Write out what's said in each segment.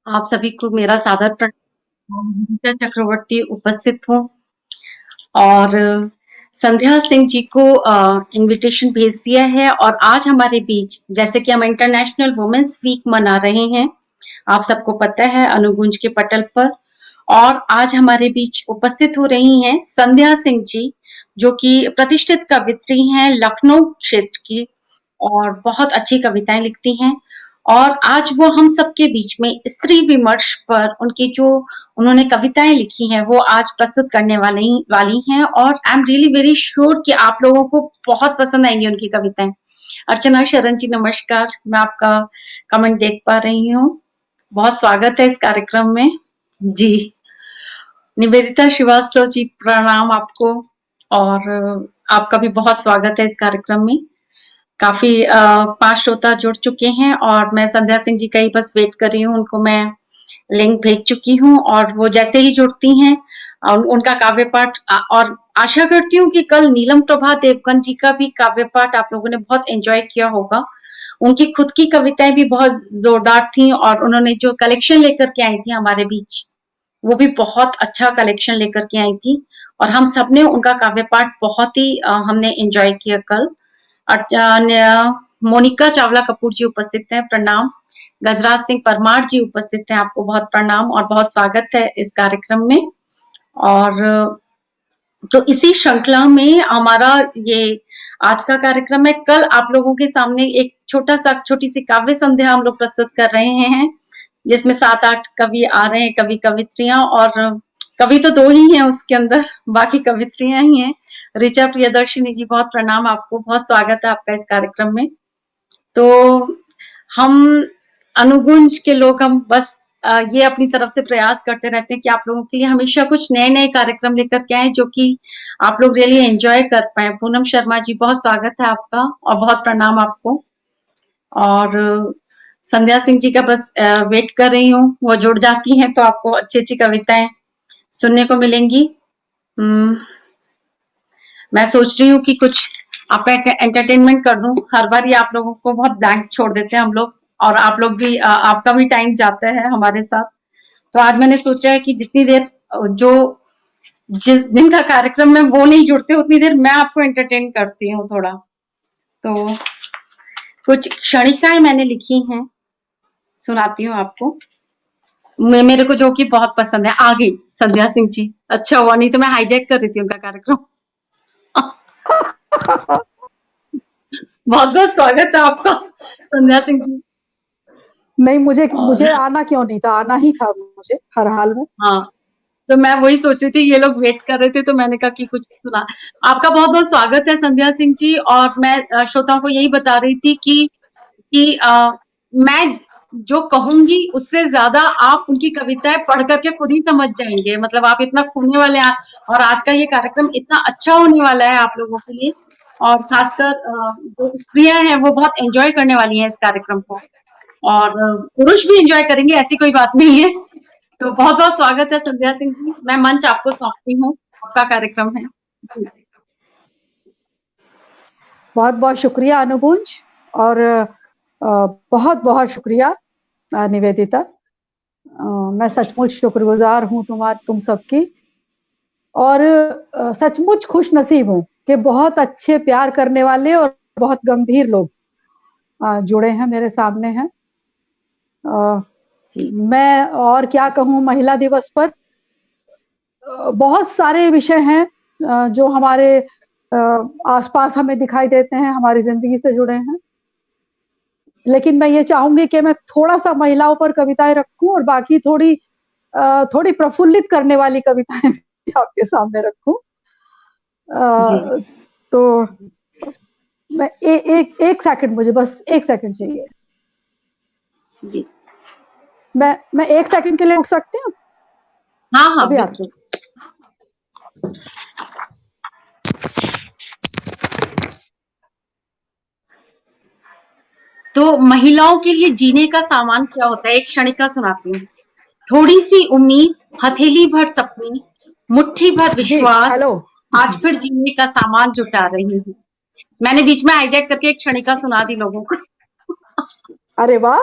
आप सभी को मेरा सादर प्रणाम। गीता चक्रवर्ती उपस्थित हूँ और संध्या सिंह जी को इनविटेशन भेज दिया है और आज हमारे बीच, जैसे कि हम इंटरनेशनल वुमेन्स वीक मना रहे हैं, आप सबको पता है अनुगुंज के पटल पर। और आज हमारे बीच उपस्थित हो रही हैं संध्या सिंह जी, जो कि प्रतिष्ठित कवित्री हैं लखनऊ क्षेत्र की और बहुत अच्छी कविताएं लिखती हैं। और आज वो हम सबके बीच में स्त्री विमर्श पर उनकी जो उन्होंने कविताएं लिखी हैं वो आज प्रस्तुत करने वाली हैं और I am really very sure कि आप लोगों को बहुत पसंद आएंगी उनकी कविताएं। अर्चना शरण जी नमस्कार, मैं आपका कमेंट देख पा रही हूँ। बहुत स्वागत है इस कार्यक्रम में जी। निवेदिता श्रीवास्तव जी प्रणाम आपको और आपका भी बहुत स्वागत है इस कार्यक्रम में। काफी 5 श्रोता जुड़ चुके हैं और मैं संध्या सिंह जी का ही बस वेट कर रही हूँ। उनको मैं लिंक भेज चुकी हूँ और वो जैसे ही जुड़ती हैं उनका काव्य पाठ और आशा करती हूँ कि कल नीलम प्रभा देवगन जी का भी काव्य पाठ आप लोगों ने बहुत एंजॉय किया होगा। उनकी खुद की कविताएं भी बहुत जोरदार थी और उन्होंने जो कलेक्शन लेकर के आई थी हमारे बीच, वो भी बहुत अच्छा कलेक्शन लेकर के आई थी और हम सबने उनका काव्य पाठ बहुत ही हमने एंजॉय किया कल। मोनिका चावला कपूर जी उपस्थित हैं, प्रणाम। गजराज सिंह परमार जी उपस्थित हैं, आपको बहुत प्रणाम और बहुत स्वागत है इस कार्यक्रम में। और तो इसी श्रृंखला में हमारा ये आज का कार्यक्रम है। कल आप लोगों के सामने एक छोटी सी काव्य संध्या हम लोग प्रस्तुत कर रहे हैं, जिसमें 7-8 कवि आ रहे हैं, कवि कवित्रियां, और कवि तो 2 ही हैं उसके अंदर, बाकी कवित्रियां ही हैं। ऋचा प्रियदर्शिनी जी बहुत प्रणाम आपको, बहुत स्वागत है आपका इस कार्यक्रम में। तो हम अनुगुंज के लोग हम बस ये अपनी तरफ से प्रयास करते रहते हैं कि आप लोगों के लिए हमेशा कुछ नए कार्यक्रम लेकर के आए जो कि आप लोग रियली एंजॉय कर पाए। पूनम शर्मा जी बहुत स्वागत है आपका और बहुत प्रणाम आपको। और संध्या सिंह जी का बस वेट कर रही हूँ, वो जुड़ जाती हैं तो आपको अच्छी कविताएं सुनने को मिलेंगी। मैं सोच रही हूँ कि कुछ आपका एंटरटेनमेंट कर दूं। हर बार ये आप लोगों को बहुत ब्लैंक छोड़ देते हैं हम लोग और आप लोग भी आपका भी टाइम जाता है हमारे साथ। तो आज मैंने सोचा है कि जितनी देर जो जिस दिन का कार्यक्रम में वो नहीं जुड़ते उतनी देर मैं आपको एंटरटेन करती हूँ थोड़ा। तो कुछ क्षणिकाएं मैंने लिखी हैं, सुनाती हूँ आपको। मेरे को जो कि बहुत पसंद है। आ गई संध्या सिंह जी, अच्छा हुआ, नहीं तो मैं हाईजैक कर रही थी उनका कार्यक्रम। बहुत बहुत स्वागत है आपका संध्या सिंह जी। नहीं, मुझे आना क्यों नहीं था, आना ही था मुझे हर हाल में। हाँ, तो मैं वही सोच रही थी, ये लोग वेट कर रहे थे तो मैंने कहा कि कुछ सुना। आपका बहुत बहुत स्वागत है संध्या सिंह जी। और मैं श्रोताओं को यही बता रही थी कि मैं जो कहूंगी उससे ज्यादा आप उनकी कविताएं पढ़ करके खुद ही समझ जाएंगे। मतलब आप इतना खूबने वाले हैं और आज का ये कार्यक्रम इतना अच्छा होने वाला है आप लोगों के लिए। और खासकर जो स्त्रियां हैं वो बहुत एंजॉय करने वाली हैं इस कार्यक्रम को और पुरुष भी एंजॉय करेंगे, ऐसी कोई बात नहीं है। तो बहुत बहुत स्वागत है संध्या सिंह जी, मैं मंच आपको सौंपती हूँ, आपका कार्यक्रम है। बहुत बहुत शुक्रिया अनुगुंज और बहुत बहुत शुक्रिया निवेदिता। मैं सचमुच शुक्रगुजार हूँ तुम सबकी और सचमुच खुश नसीब हूँ कि बहुत अच्छे प्यार करने वाले और बहुत गंभीर लोग जुड़े हैं, मेरे सामने हैं। मैं और क्या कहूँ, महिला दिवस पर बहुत सारे विषय हैं जो हमारे आसपास हमें दिखाई देते हैं, हमारी जिंदगी से जुड़े हैं, लेकिन मैं ये चाहूंगी कि मैं थोड़ा सा महिलाओं पर कविताएं रखूं और बाकी थोड़ी प्रफुल्लित करने वाली कविताएं आपके सामने रखूं। तो मैं एक सेकंड, मुझे बस 1 सेकंड चाहिए जी। मैं 1 सेकंड के लिए उठ सकती हूँ? हाँ हाँ, बिल्कुल। तो महिलाओं के लिए जीने का सामान क्या होता है, एक क्षणिका सुनाती हूँ। थोड़ी सी उम्मीद, हथेली भर सपने, मुट्ठी भर विश्वास, आज फिर जीने का सामान जुटा रही हूँ। मैंने बीच में हाईजैक करके एक क्षणिका सुना दी लोगों को। अरे वाह।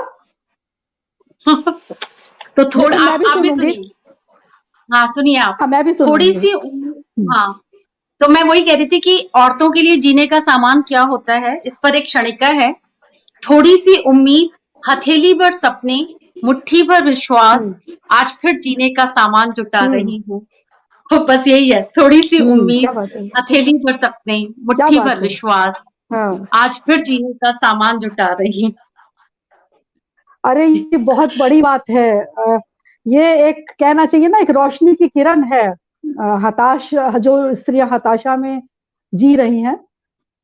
तो थोड़ा लेकिन मैं भी आप भी सुनूंगी। सुनिए। हाँ, सुनिए आप। हाँ, मैं भी थोड़ी सुनूंगी। सी हाँ, तो मैं वही कह रही थी कि औरतों के लिए जीने का सामान क्या होता है, इस पर एक क्षणिका है। थोड़ी सी उम्मीद, हथेली भर सपने, मुट्ठी भर विश्वास, आज फिर जीने का सामान जुटा हम्म। रही हूँ। तो बस यही है, थोड़ी सी क्या उम्मीद, बात है। हथेली भर सपने, क्या मुट्ठी बात भर है। विश्वास, हाँ। आज फिर जीने का सामान जुटा रही हूँ। अरे ये बहुत बड़ी बात है। ये एक कहना चाहिए ना, एक रोशनी की किरण है। हताश जो स्त्रियां हताशा में जी रही हैं,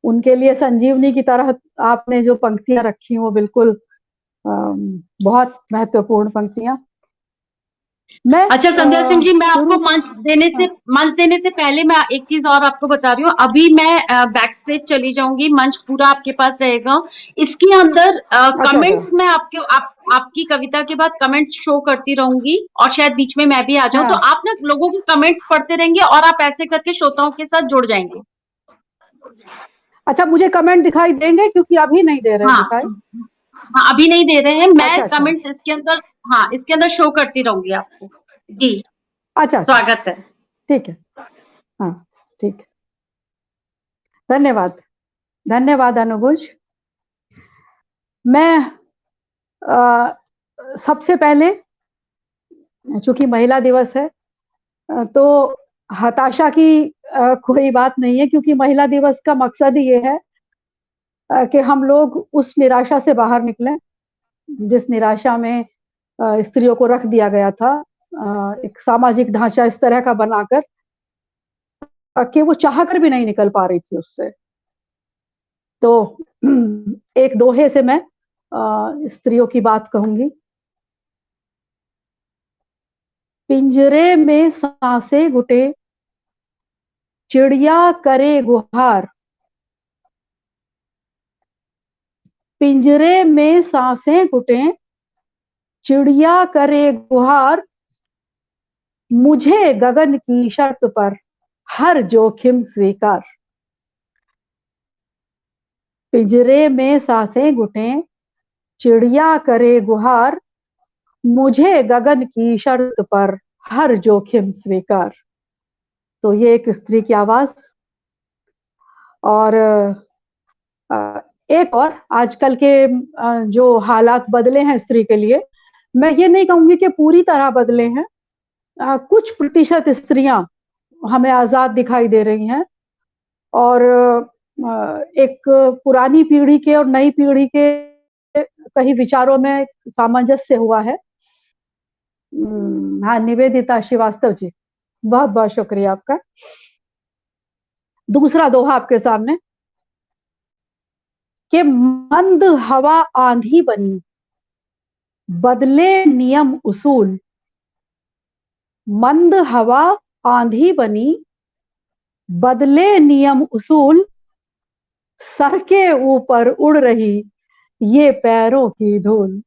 उनके लिए संजीवनी की तरह आपने जो पंक्तियां रखी वो बिल्कुल बहुत महत्वपूर्ण पंक्तियां। मैं अच्छा संध्या सिंह जी, मैं आपको शुरू। हाँ। मंच देने से पहले मैं एक चीज और आपको बता रही हूँ। अभी मैं बैक स्टेज चली जाऊंगी, मंच पूरा आपके पास रहेगा। इसके अंदर अच्छा अच्छा। कमेंट्स मैं आपकी कविता के बाद कमेंट्स शो करती रहूंगी, और शायद बीच में मैं भी आ जाऊं, तो हाँ। आप ना लोगों के कमेंट्स पढ़ते रहेंगे और आप ऐसे करके श्रोताओं के साथ जुड़ जाएंगे। अच्छा, मुझे कमेंट दिखाई देंगे क्योंकि अभी नहीं दे रहे हाँ, दिखाई। हाँ, अभी नहीं दे रहे हैं, मैं अच्छा अच्छा। कमेंट्स इसके अंदर, हाँ, इसके अंदर शो करती रहूंगी आपको। जी, अच्छा अच्छा। स्वागत है। ठीक है। हाँ। ठीक है। धन्यवाद। धन्यवाद अनुज। मैं अ, सबसे पहले, चूंकि महिला दिवस है, तो हताशा की कोई बात नहीं है, क्योंकि महिला दिवस का मकसद ही ये है कि हम लोग उस निराशा से बाहर निकलें जिस निराशा में स्त्रियों को रख दिया गया था। एक सामाजिक ढांचा इस तरह का बनाकर कि वो चाहकर भी नहीं निकल पा रही थी उससे। तो एक दोहे से मैं स्त्रियों की बात कहूंगी। पिंजरे में सांसें घुटे, चिड़िया करे गुहार। पिंजरे में सांसें घुटे, चिड़िया करे गुहार। मुझे गगन की शर्त पर हर जोखिम स्वीकार। पिंजरे में सांसें घुटे, चिड़िया करे गुहार। मुझे गगन की शर्त पर हर जोखिम स्वीकार। तो ये एक स्त्री की आवाज। और एक और, आजकल के जो हालात बदले हैं स्त्री के लिए, मैं ये नहीं कहूंगी कि पूरी तरह बदले हैं। कुछ प्रतिशत स्त्रियां हमें आजाद दिखाई दे रही हैं, और एक पुरानी पीढ़ी के और नई पीढ़ी के कहीं विचारों में सामंजस्य हुआ है। हाँ, निवेदिता श्रीवास्तव जी, बहुत बहुत शुक्रिया आपका। दूसरा दोहा आपके सामने कि मंद हवा आंधी बनी, बदले नियम उसूल। मंद हवा आंधी बनी, बदले नियम उसूल। सर के ऊपर उड़ रही ये पैरों की धूल।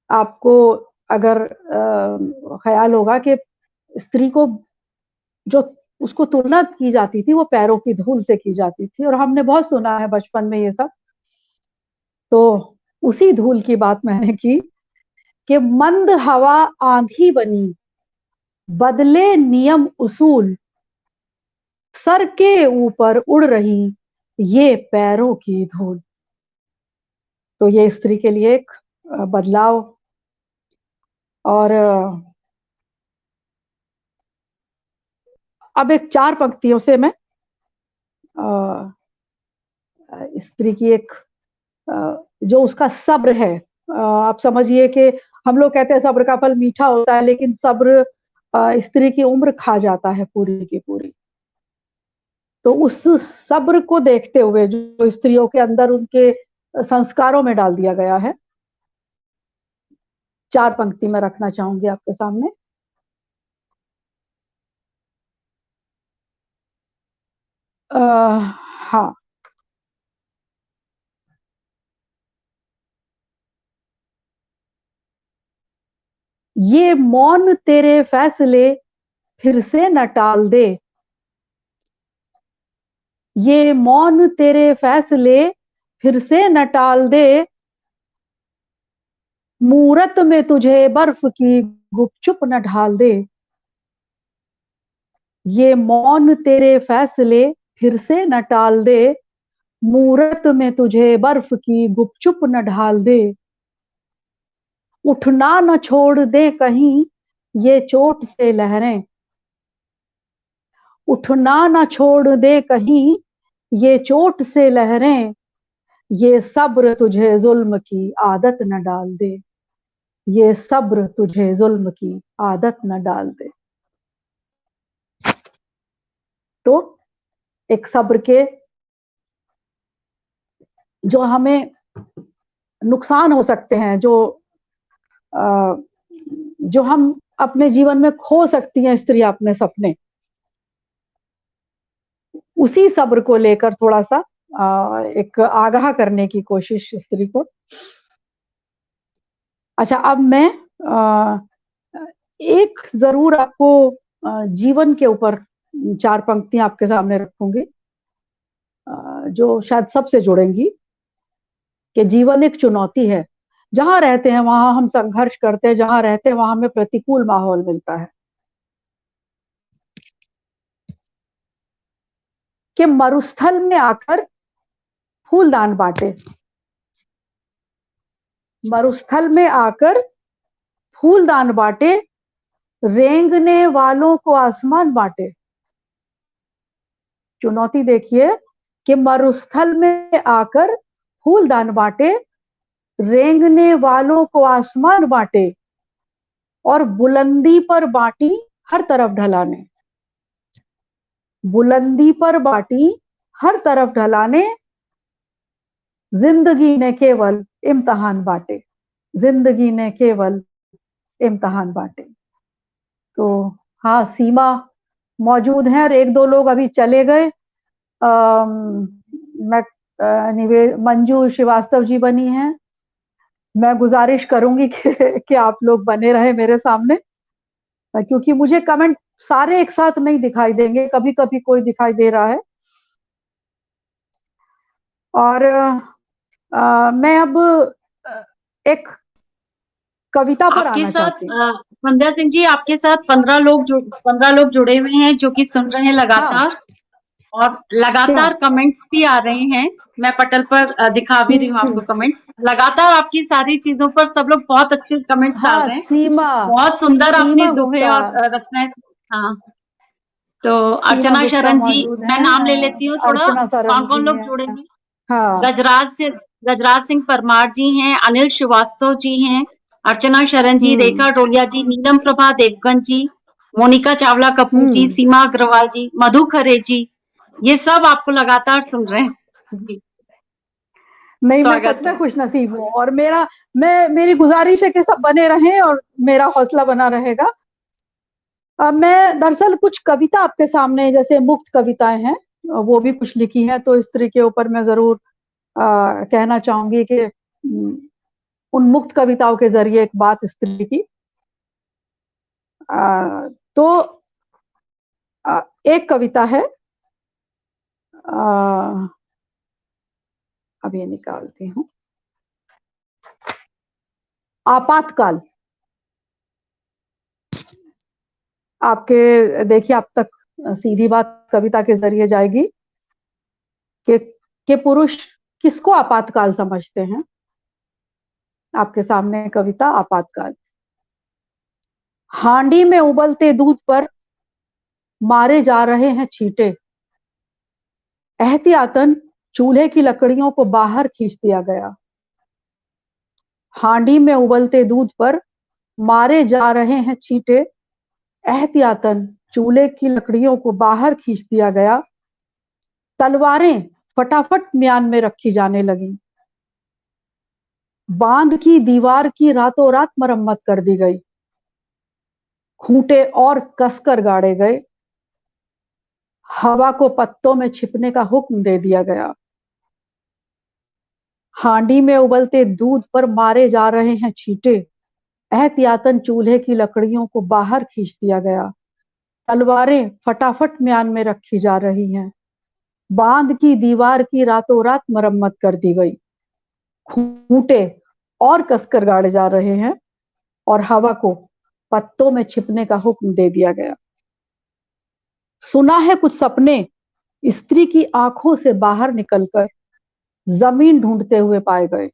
आपको अगर ख्याल होगा कि स्त्री को जो उसको तुलना की जाती थी वो पैरों की धूल से की जाती थी, और हमने बहुत सुना है बचपन में ये सब। तो उसी धूल की बात मैंने की कि मंद हवा आंधी बनी, बदले नियम उसूल। सर के ऊपर उड़ रही ये पैरों की धूल। तो ये स्त्री के लिए एक बदलाव। और अब एक चार पंक्तियों से मैं स्त्री की एक जो उसका सब्र है, आप समझिए कि हम लोग कहते हैं सब्र का फल मीठा होता है, लेकिन सब्र स्त्री की उम्र खा जाता है पूरी की पूरी। तो उस सब्र को देखते हुए जो स्त्रियों के अंदर उनके संस्कारों में डाल दिया गया है, चार पंक्ति में रखना चाहूंगी आपके सामने। हाँ। ये मौन तेरे फैसले फिर से न टाल दे। ये मौन तेरे फैसले फिर से न टाल दे। मूरत में तुझे बर्फ की गुपचुप न ढाल दे, ये मौन तेरे फैसले फिर से न टाल दे, मूरत में तुझे बर्फ की गुपचुप न ढाल दे, उठना न छोड़ दे कहीं ये चोट से लहरें, उठना न छोड़ दे कहीं ये चोट से लहरें, ये सब्र तुझे जुल्म की आदत न डाल दे, ये सब्र तुझे जुल्म की आदत न डाल दे। तो एक सब्र के जो हमें नुकसान हो सकते हैं, जो हम अपने जीवन में खो सकती हैं स्त्री अपने सपने, उसी सब्र को लेकर थोड़ा सा एक आगाह करने की कोशिश स्त्री को। अच्छा, अब मैं एक जरूर आपको जीवन के ऊपर 4 पंक्तियां आपके सामने रखूंगी, जो शायद सबसे जुड़ेंगी कि जीवन एक चुनौती है। जहां रहते हैं वहां हम संघर्ष करते हैं, जहां रहते हैं वहां हमें प्रतिकूल माहौल मिलता है। कि मरुस्थल में आकर फूलदान बांटे, मरुस्थल में आकर फूलदान बांटे, रेंगने वालों को आसमान बांटे। चुनौती देखिए कि मरुस्थल में आकर फूलदान बांटे, रेंगने वालों को आसमान बांटे, और बुलंदी पर बांटी हर तरफ ढलाने, बुलंदी पर बांटी हर तरफ ढलाने, जिंदगी ने केवल इम्तिहान बांटे, जिंदगी ने केवल इम्तिहान बांटे। तो हाँ, सीमा मौजूद है और 1-2 लोग अभी चले गए। मैं मंजू श्रीवास्तव जी बनी हैं। मैं गुजारिश करूंगी कि आप लोग बने रहे मेरे सामने, क्योंकि मुझे कमेंट सारे एक साथ नहीं दिखाई देंगे, कभी कभी कोई दिखाई दे रहा है। और मैं अब एक कविता पर आपके आना साथ चाहती हूँ। संध्या सिंह जी, आपके साथ 15 लोग जुड़े हुए हैं जो कि सुन रहे हैं लगातार। हाँ, और लगातार कमेंट्स भी आ रहे हैं। मैं पटल पर दिखा भी रही हूँ आपको कमेंट्स। लगातार आपकी सारी चीजों पर सब लोग बहुत अच्छे कमेंट्स डाल हाँ, रहे हैं। सीमा, बहुत सुंदर आपने सीमा दोहे गुप्ता, और रचनाएं। हाँ, तो सीमा अर्चना गुप्ता शरण जी, मौजूद मैं हैं, नाम ले लेती हूँ थोड़ा, अर्चना सरन कौन कौन जी लोग जुड़े हैं। हैं। हाँ, गजराज सिंह परमार जी हैं, अनिल श्रीवास्तव जी हैं, अर्चना शरण जी, रेखा डोलिया जी, नीलम प्रभा देवगन जी, मोनिका चावला कपूर जी, सीमा अग्रवाल जी, मधु खरे जी, ये सब आपको लगातार सुन रहे हैं जी। नहीं, मैं स्वागत सच में है। खुश नसीब हूँ, और मेरी गुजारिश है कि सब बने रहें और मेरा हौसला बना रहेगा। मैं दरअसल कुछ कविता आपके सामने, जैसे मुक्त कविताएं हैं, वो भी कुछ लिखी हैं, तो इस तरह के ऊपर मैं जरूर कहना चाहूंगी कि उन मुक्त कविताओं के जरिए एक बात इस तरह की। तो एक कविता है, अब ये निकालती हूँ। आपातकाल। आपके देखिए, अब तक सीधी बात कविता के जरिए जाएगी कि पुरुष किसको आपातकाल समझते हैं। आपके सामने कविता आपातकाल। हांडी में उबलते दूध पर मारे जा रहे हैं छींटे, एहतियातन चूल्हे की लकड़ियों को बाहर खींच दिया गया। हांडी में उबलते दूध पर मारे जा रहे हैं छींटे, एहतियातन चूल्हे की लकड़ियों को बाहर खींच दिया गया। तलवारें फटाफट म्यान में रखी जाने लगी। बांध की दीवार की रातों रात मरम्मत कर दी गई। खूंटे और कसकर गाड़े गए। हवा को पत्तों में छिपने का हुक्म दे दिया गया। हांडी में उबलते दूध पर मारे जा रहे हैं छींटे, एहतियातन चूल्हे की लकड़ियों को बाहर खींच दिया गया। तलवारें फटाफट म्यान में रखी जा रही हैं। बांध की दीवार की रातों रात मरम्मत कर दी गई। खूंटे और कसकर गाड़े जा रहे हैं और हवा को पत्तों में छिपने का हुक्म दे दिया गया। सुना है कुछ सपने स्त्री की आंखों से बाहर निकलकर जमीन ढूंढते हुए पाए गए।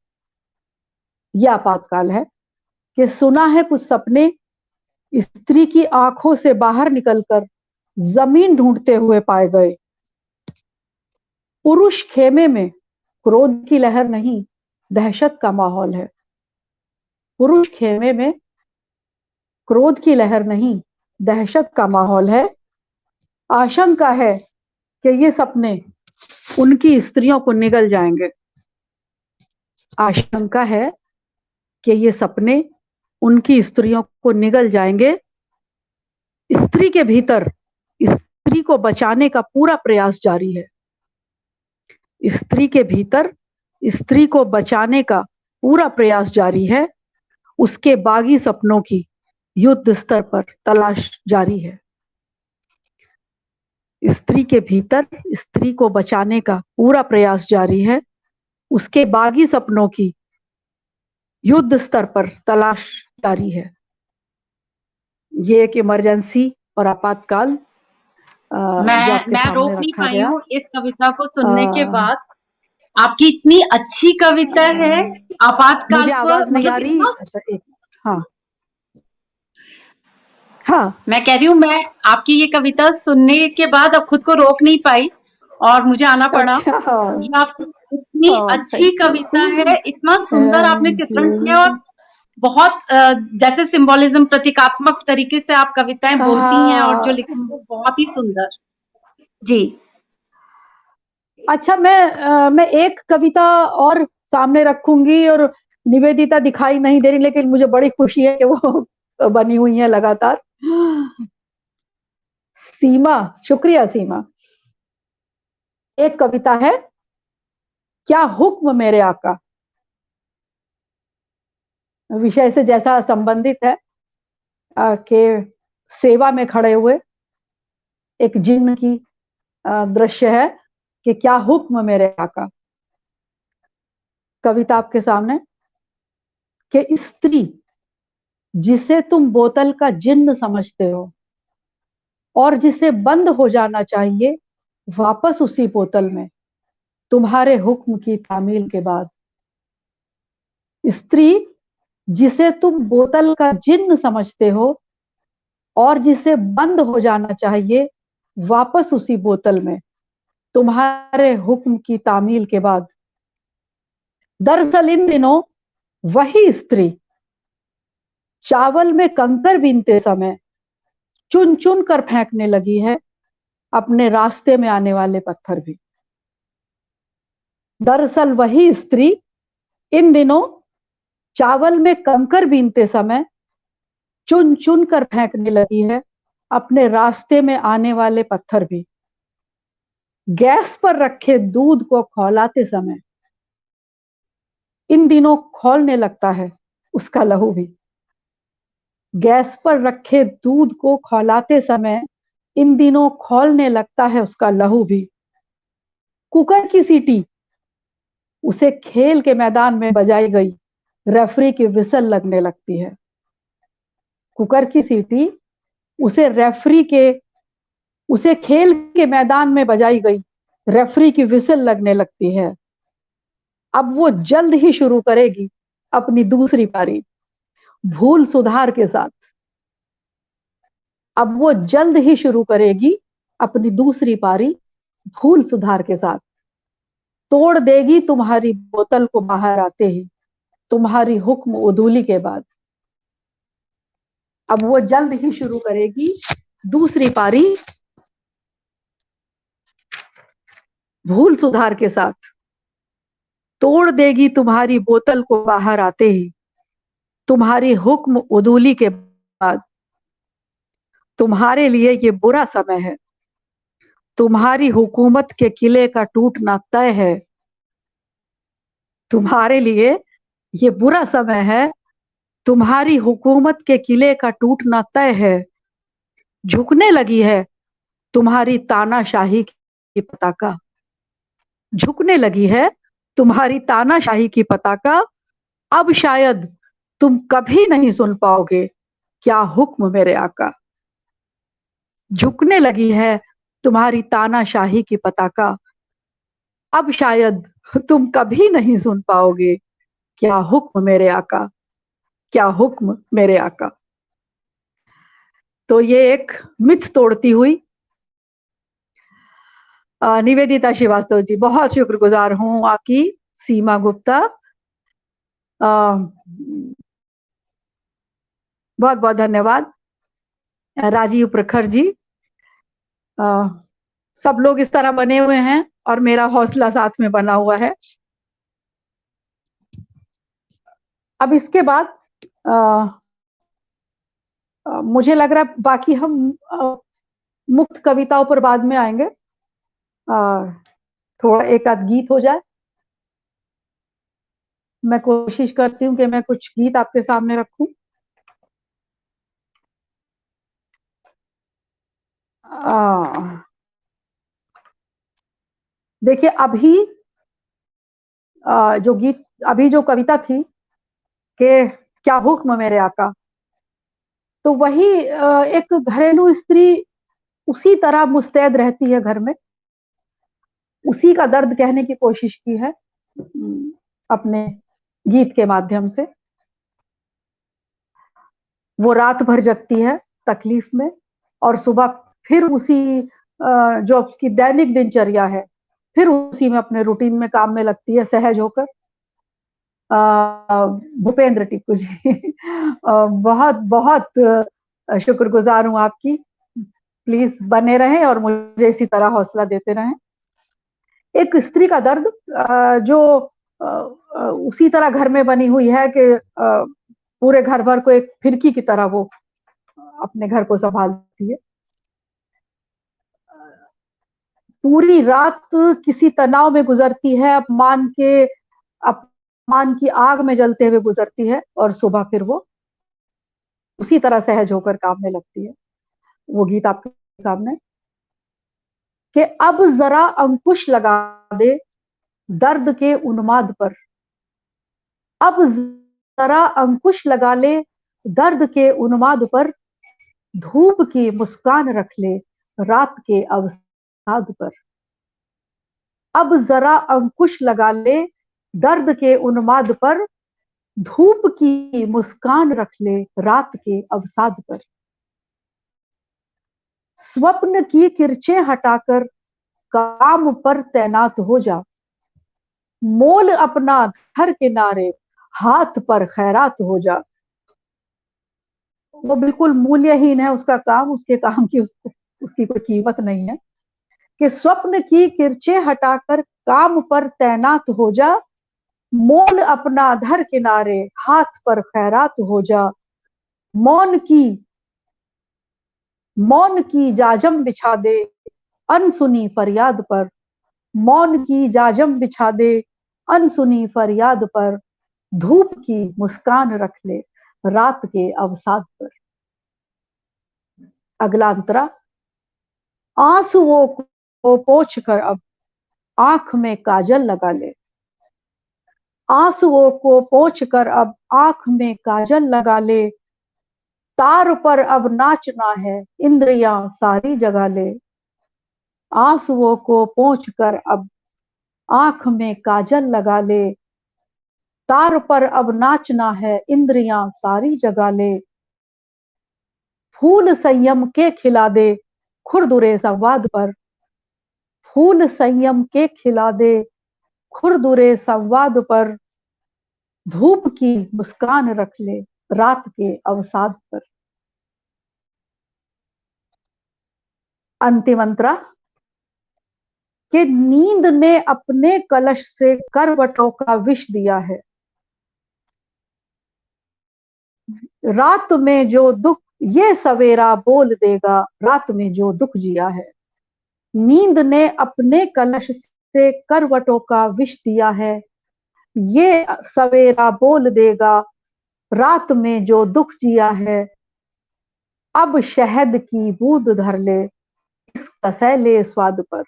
यह आपातकाल है कि सुना है कुछ सपने स्त्री की आंखों से बाहर निकलकर जमीन ढूंढते हुए पाए गए। पुरुष खेमे में क्रोध की लहर नहीं, दहशत का माहौल है। पुरुष खेमे में क्रोध की लहर नहीं, दहशत का माहौल है। आशंका है कि ये सपने उनकी स्त्रियों को निगल जाएंगे। आशंका है कि ये सपने उनकी स्त्रियों को निगल जाएंगे। स्त्री के भीतर स्त्री को बचाने का पूरा प्रयास जारी है। स्त्री के भीतर स्त्री को बचाने का पूरा प्रयास जारी है। उसके बागी सपनों की युद्ध स्तर पर तलाश जारी है। स्त्री के भीतर स्त्री को बचाने का पूरा प्रयास जारी है। उसके बागी सपनों की युद्ध स्तर पर तलाश जारी है। ये एक इमरजेंसी और आपातकाल जो आपके मैं सामने रोक नहीं रखा पाई गया। हूँ इस कविता को सुनने के बाद। आपकी इतनी अच्छी कविता है आपातकाल मुझे पर, आवाज नहीं आ मतलब रही। इतना। अच्छा एक हाँ हाँ मैं कह रही हूँ, मैं आपकी ये कविता सुनने के बाद अब खुद को रोक नहीं पाई और मुझे आना पड़ा। अच्छा ये आपकी इतनी अच्छी थैंक कविता यू है, इतना सुंदर आपने थैंक चित्रण किया और यू। बहुत जैसे सिंबोलिज्म, प्रतीकात्मक तरीके से आप कविताएं बोलती हैं और जो लिखती हैं बहुत ही सुंदर। जी। अच्छा मैं एक कविता और सामने रखूंगी और निवेदिता दिखाई नहीं दे रही, लेकिन मुझे बड़ी खुशी है कि वो बनी हुई है लगातार। सीमा, शुक्रिया सीमा। एक कविता है, क्या हुक्म मेरे आका। विषय से जैसा संबंधित है कि सेवा में खड़े हुए एक जिन्न की दृश्य है कि क्या हुक्म मेरे आका। कविता आपके सामने कि स्त्री जिसे तुम बोतल का जिन्न समझते हो और जिसे बंद हो जाना चाहिए वापस उसी बोतल में तुम्हारे हुक्म की तामील के बाद। स्त्री जिसे तुम बोतल का जिन्न समझते हो और जिसे बंद हो जाना चाहिए वापस उसी बोतल में तुम्हारे हुक्म की तामील के बाद। दरअसल इन दिनों वही स्त्री चावल में कंकर बीनते समय चुन चुन कर फेंकने लगी है अपने रास्ते में आने वाले पत्थर भी। दरअसल वही स्त्री इन दिनों चावल में कंकर बीनते समय चुन चुन कर फेंकने लगी है अपने रास्ते में आने वाले पत्थर भी। गैस पर रखे दूध को खौलाते समय इन दिनों खौलने लगता है उसका लहू भी। गैस पर रखे दूध को खौलाते समय इन दिनों खौलने लगता है उसका लहू भी। कुकर की सीटी उसे खेल के मैदान में बजाई गई रेफरी की विसल लगने लगती है। कुकर की सीटी उसे खेल के मैदान में बजाई गई रेफरी की विसल लगने लगती है। अब वो जल्द ही शुरू करेगी अपनी दूसरी पारी भूल सुधार के साथ। अब वो जल्द ही शुरू करेगी अपनी दूसरी पारी भूल सुधार के साथ। तोड़ देगी तुम्हारी बोतल को बाहर आते ही तुम्हारी हुक्म उदूली के बाद। अब वो जल्द ही शुरू करेगी दूसरी पारी भूल सुधार के साथ। तोड़ देगी तुम्हारी बोतल को बाहर आते ही तुम्हारी हुक्म उदूली के बाद। तुम्हारे लिए ये बुरा समय है, तुम्हारी हुकूमत के किले का टूटना तय है। तुम्हारे लिए ये बुरा समय है, तुम्हारी हुकूमत के किले का टूटना तय है। झुकने लगी है तुम्हारी तानाशाही की पताका। झुकने लगी है तुम्हारी तानाशाही की पताका। अब शायद तुम कभी नहीं सुन पाओगे क्या हुक्म मेरे आका। झुकने लगी है तुम्हारी तानाशाही की पताका। अब शायद तुम कभी नहीं सुन पाओगे क्या हुक्म मेरे आका, क्या हुक्म मेरे आका। तो ये एक मिथ तोड़ती हुई निवेदिता श्रीवास्तव जी, बहुत शुक्रगुजार हूँ आपकी। सीमा गुप्ता, बहुत बहुत धन्यवाद। राजीव प्रखर जी, सब लोग इस तरह बने हुए हैं और मेरा हौसला साथ में बना हुआ है। अब इसके बाद मुझे लग रहा है बाकी हम मुक्त कविताओं पर बाद में आएंगे। थोड़ा एक आध गीत हो जाए। मैं कोशिश करती हूँ कि मैं कुछ गीत आपके सामने रखूं। देखिए अभी जो गीत, अभी जो कविता थी कि क्या हुक्म मेरे आका, तो वही एक घरेलू स्त्री उसी तरह मुस्तैद रहती है घर में, उसी का दर्द कहने की कोशिश की है अपने गीत के माध्यम से। वो रात भर जगती है तकलीफ में और सुबह फिर उसी जो उसकी दैनिक दिनचर्या है, फिर उसी में अपने रूटीन में काम में लगती है सहज होकर। भूपेंद्र टिक्कू जी बहुत बहुत शुक्रगुजार हूं आपकी। प्लीज बने रहें और मुझे इसी तरह हौसला देते रहें। एक स्त्री का दर्द जो उसी तरह घर में बनी हुई है कि पूरे घर भर को एक फिरकी की तरह वो अपने घर को संभालती है। पूरी रात किसी तनाव में गुजरती है, अपमान की आग में जलते हुए गुजरती है और सुबह फिर वो उसी तरह सहज होकर काम में लगती है। वो गीत आपके सामने कि अब जरा अंकुश लगा दे दर्द के उन्माद पर। अब जरा अंकुश लगा ले दर्द के उन्माद पर, धूप की मुस्कान रख ले रात के अवसाद पर। अब जरा अंकुश लगा ले दर्द के उन्माद पर, धूप की मुस्कान रख ले रात के अवसाद पर। स्वप्न की किरचें हटाकर काम पर तैनात हो जा, मोल अपना घर किनारे हाथ पर खैरात हो जा। वो बिल्कुल मूल्यहीन है उसका काम, उसके काम की उसकी कोई कीमत नहीं है। कि स्वप्न की किरचें हटाकर काम पर तैनात हो जा, मोल अपना धर किनारे हाथ पर खैरात हो जा। मौन की मौन की जाजम बिछा दे अनसुनी फरियाद पर। मौन की जाजम बिछा दे अनसुनी फरियाद पर, धूप की मुस्कान रख ले रात के अवसाद पर। अगला अंतरा, आंसुओं को पोंछ कर अब आंख में काजल लगा ले। आंसुओं को पोंछ कर अब आंख में काजल लगा ले, तार पर अब नाचना है इंद्रियां सारी जगा ले। आंसुओं को पोंछ कर अब आंख में काजल लगा ले, तार पर अब नाचना है इंद्रियां सारी जगा ले। फूल संयम के खिला दे खुरदुरे संवाद पर। फूल संयम के खिला दे खुरदुरे संवाद पर, धूप की मुस्कान रख ले रात के अवसाद पर। अंतिम अंतरा कि नींद ने अपने कलश से करवटों का विष दिया है। रात में जो दुख ये सवेरा बोल देगा, रात में जो दुख जिया है। नींद ने अपने कलश से करवटों का विष दिया है, ये सवेरा बोल देगा रात में जो दुख जिया है। अब शहद की बूंद धर ले इस कसैले स्वाद पर।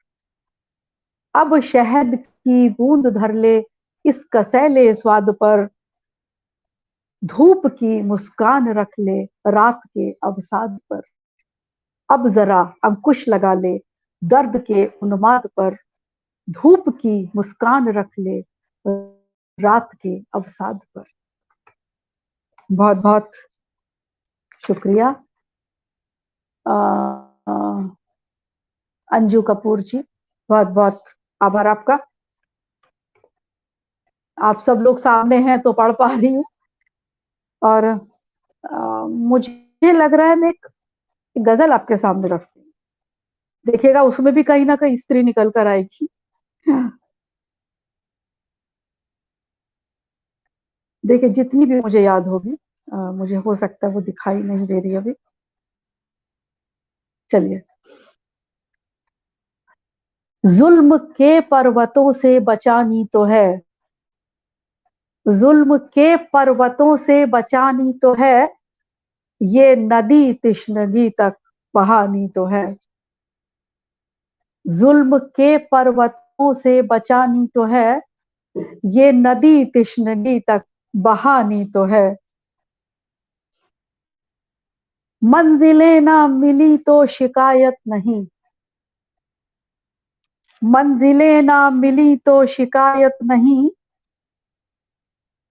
अब शहद की बूंद धर ले इस कसैले स्वाद पर, धूप की मुस्कान रख ले रात के अवसाद पर, अब जरा अंकुश लगा ले दर्द के उन्माद पर, धूप की मुस्कान रख ले रात के अवसाद पर। बहुत बहुत शुक्रिया अंजू कपूर जी, बहुत बहुत आभार आपका। आप सब लोग सामने हैं तो पढ़ पा रही हूँ, और मुझे लग रहा है मैं एक गजल आपके सामने रखती हूँ, देखिएगा उसमें भी कहीं ना कहीं स्त्री निकल कर आएगी। देखिए जितनी भी मुझे याद होगी, मुझे हो सकता है वो दिखाई नहीं दे रही अभी, चलिए। जुल्म के पर्वतों से बचानी तो है, जुल्म के पर्वतों से बचानी तो है, ये नदी तिश्नगी तक बहानी तो है। जुल्म के पर्वतों से बचानी तो है, ये नदी तिश्नगी तक बहानी तो है। मंजिलें ना मिली तो शिकायत नहीं, मंजिलें ना मिली तो शिकायत नहीं,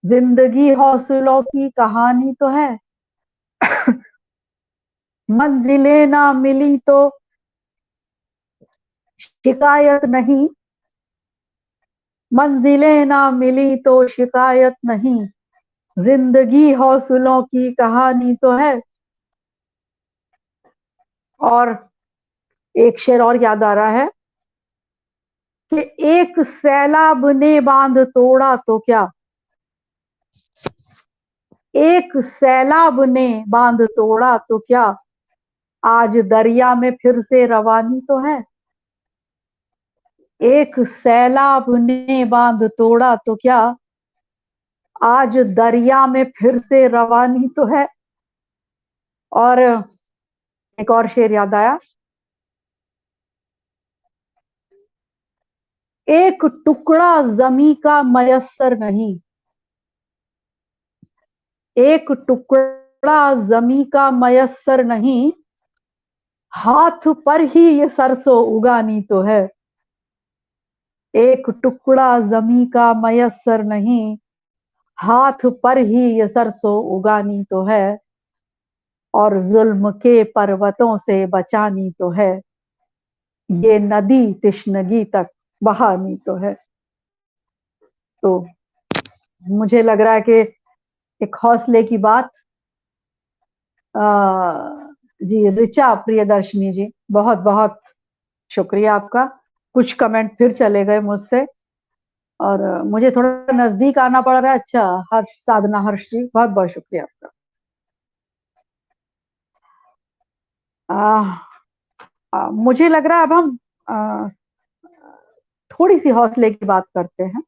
जिंदगी हौसलों की कहानी तो है। मंजिलें ना मिली तो शिकायत नहीं, मंजिलें ना मिली तो शिकायत नहीं, जिंदगी हौसलों की कहानी तो है। और एक शेर और याद आ रहा है कि एक सैलाब ने बांध तोड़ा तो क्या, एक सैलाब ने बांध तोड़ा तो क्या, आज दरिया में फिर से रवानी तो है। एक सैलाब ने बांध तोड़ा तो क्या, आज दरिया में फिर से रवानी तो है। और एक और शेर याद आया, एक टुकड़ा जमी का मयस्सर नहीं, एक टुकड़ा जमी का मयस्सर नहीं, हाथ पर ही ये सरसों उगानी तो है। एक टुकड़ा जमी का मयस्सर नहीं, हाथ पर ही ये सरसों उगानी तो है, और जुल्म के पर्वतों से बचानी तो है, ये नदी तिश्नगी तक बहानी तो है। तो मुझे लग रहा है कि एक हौसले की बात। जी ऋचा प्रियदर्शनी जी, बहुत बहुत शुक्रिया आपका। कुछ कमेंट फिर चले गए मुझसे, और मुझे थोड़ा नजदीक आना पड़ रहा है। अच्छा, हर्ष, साधना हर्ष जी, बहुत बहुत शुक्रिया आपका। मुझे लग रहा है अब हम आ, थोड़ी सी हौसले की बात करते हैं।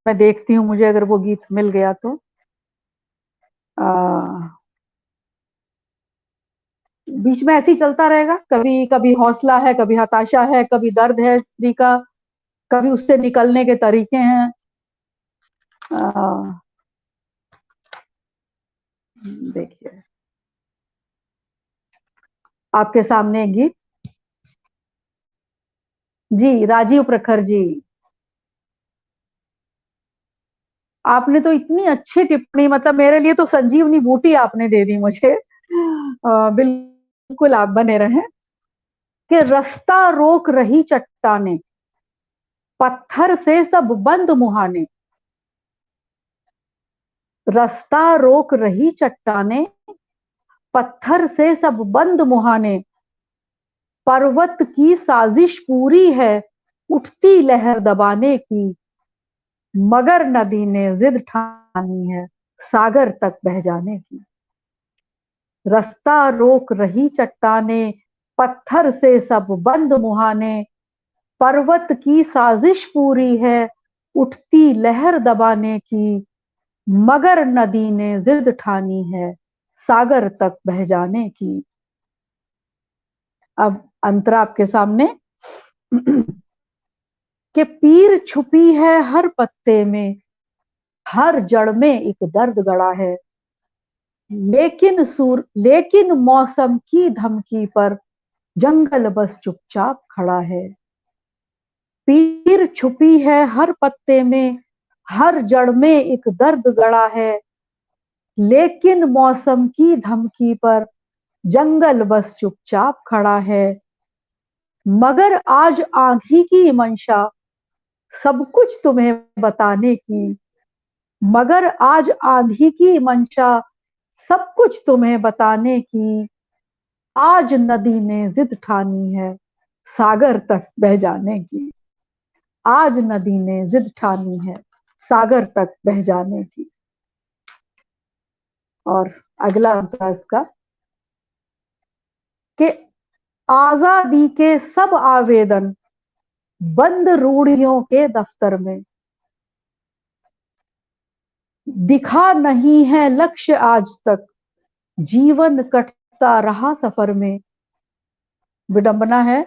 मैं देखती हूँ मुझे अगर वो गीत मिल गया तो। बीच में ऐसे ही चलता रहेगा, कभी कभी हौसला है, कभी हताशा है, कभी दर्द है स्त्री का, कभी उससे निकलने के तरीके हैं। देखिए आपके सामने एक गीत। जी राजीव प्रखर जी, आपने तो इतनी अच्छी टिप्पणी, मतलब मेरे लिए तो संजीवनी बूटी आपने दे दी मुझे। बिल्कुल आप बने रहें। कि रास्ता रोक रही चट्टाने, पत्थर से सब बंद मुहाने, रास्ता रोक रही चट्टाने, पत्थर से सब बंद मुहाने, पर्वत की साजिश पूरी है उठती लहर दबाने की, मगर नदी ने जिद ठानी है सागर तक बह जाने की। रास्ता रोक रही चट्टाने, पत्थर से सब बंद मुहाने, पर्वत की साजिश पूरी है उठती लहर दबाने की, मगर नदी ने जिद ठानी है सागर तक बह जाने की। अब अंतरा आपके सामने। कि पीर छुपी है हर पत्ते में, हर जड़ में एक दर्द गड़ा है, लेकिन मौसम की धमकी पर जंगल बस चुपचाप खड़ा है। पीर छुपी है हर पत्ते में, हर जड़ में एक दर्द गड़ा है, लेकिन मौसम की धमकी पर जंगल बस चुपचाप खड़ा है। मगर आज आंधी की मंशा सब कुछ तुम्हें बताने की, मगर आज आंधी की मंशा सब कुछ तुम्हें बताने की, आज नदी ने जिद ठानी है सागर तक बह जाने की, आज नदी ने जिद ठानी है सागर तक बह जाने की। और अगला अंतरा इसका कि आजादी के सब आवेदन बंद रूढ़ियों के दफ्तर में, दिखा नहीं है लक्ष्य आज तक, जीवन कटता रहा सफर में। विडंबना है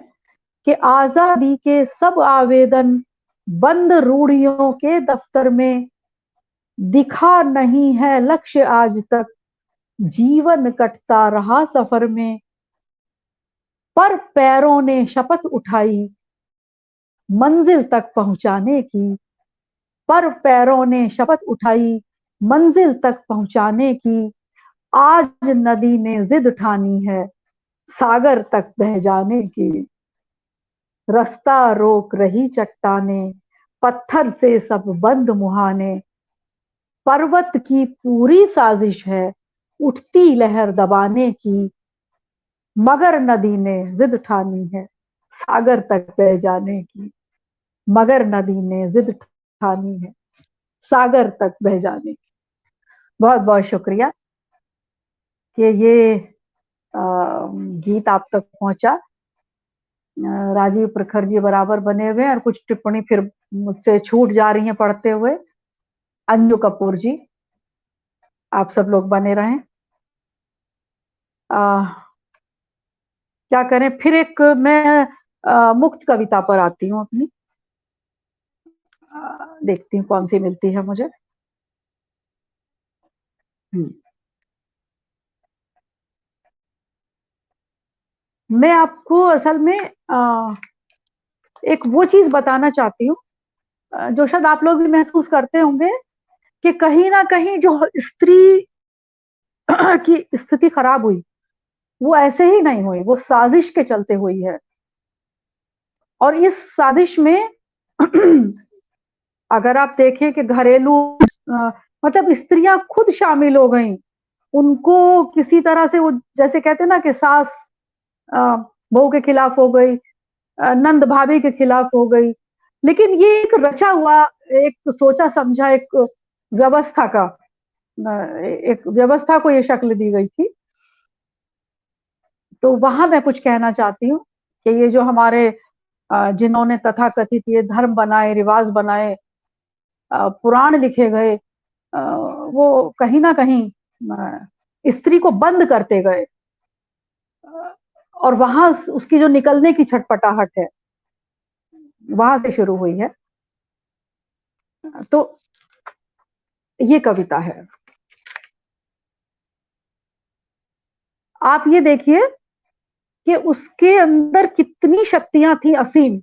कि आजादी के सब आवेदन बंद रूढ़ियों के दफ्तर में, दिखा नहीं है लक्ष्य आज तक, जीवन कटता रहा सफर में। पर पैरों ने शपथ उठाई मंजिल तक पहुंचाने की, पर पैरों ने शपथ उठाई मंजिल तक पहुंचाने की, आज नदी ने जिद ठानी है सागर तक बह जाने की। रास्ता रोक रही चट्टाने, पत्थर से सब बंद मुहाने, पर्वत की पूरी साजिश है उठती लहर दबाने की, मगर नदी ने जिद ठानी है सागर तक बह जाने की, मगर नदी ने जिद ठानी है सागर तक बह जाने की। बहुत बहुत शुक्रिया कि ये गीत आप तक पहुंचा। राजीव प्रखर जी बराबर बने हुए हैं और कुछ टिप्पणी फिर मुझसे छूट जा रही हैं पढ़ते हुए। अंजू कपूर जी, आप सब लोग बने रहें। क्या करें, फिर एक मैं मुक्त कविता पर आती हूँ अपनी। देखती हूँ कौन सी मिलती है मुझे। मैं आपको असल में एक वो चीज बताना चाहती हूँ जो शायद आप लोग भी महसूस करते होंगे कि कहीं ना कहीं जो स्त्री की स्थिति खराब हुई वो ऐसे ही नहीं हुई, वो साजिश के चलते हुई है। और इस साजिश में अगर आप देखें कि घरेलू मतलब स्त्रियां खुद शामिल हो गई, उनको किसी तरह से वो जैसे कहते हैं ना कि सास बहू के खिलाफ हो गई, नंद भाभी के खिलाफ हो गई, लेकिन ये एक रचा हुआ, एक सोचा समझा एक व्यवस्था का, एक व्यवस्था को ये शक्ल दी गई थी। तो वहां मैं कुछ कहना चाहती हूँ कि ये जो हमारे जिन्होंने तथाकथित ये धर्म बनाए, रिवाज बनाए, पुराण लिखे गए, वो कहीं ना कहीं स्त्री को बंद करते गए, और वहां उसकी जो निकलने की छटपटाहट है वहां से शुरू हुई है। तो ये कविता है। आप ये देखिए कि उसके अंदर कितनी शक्तियां थी असीम,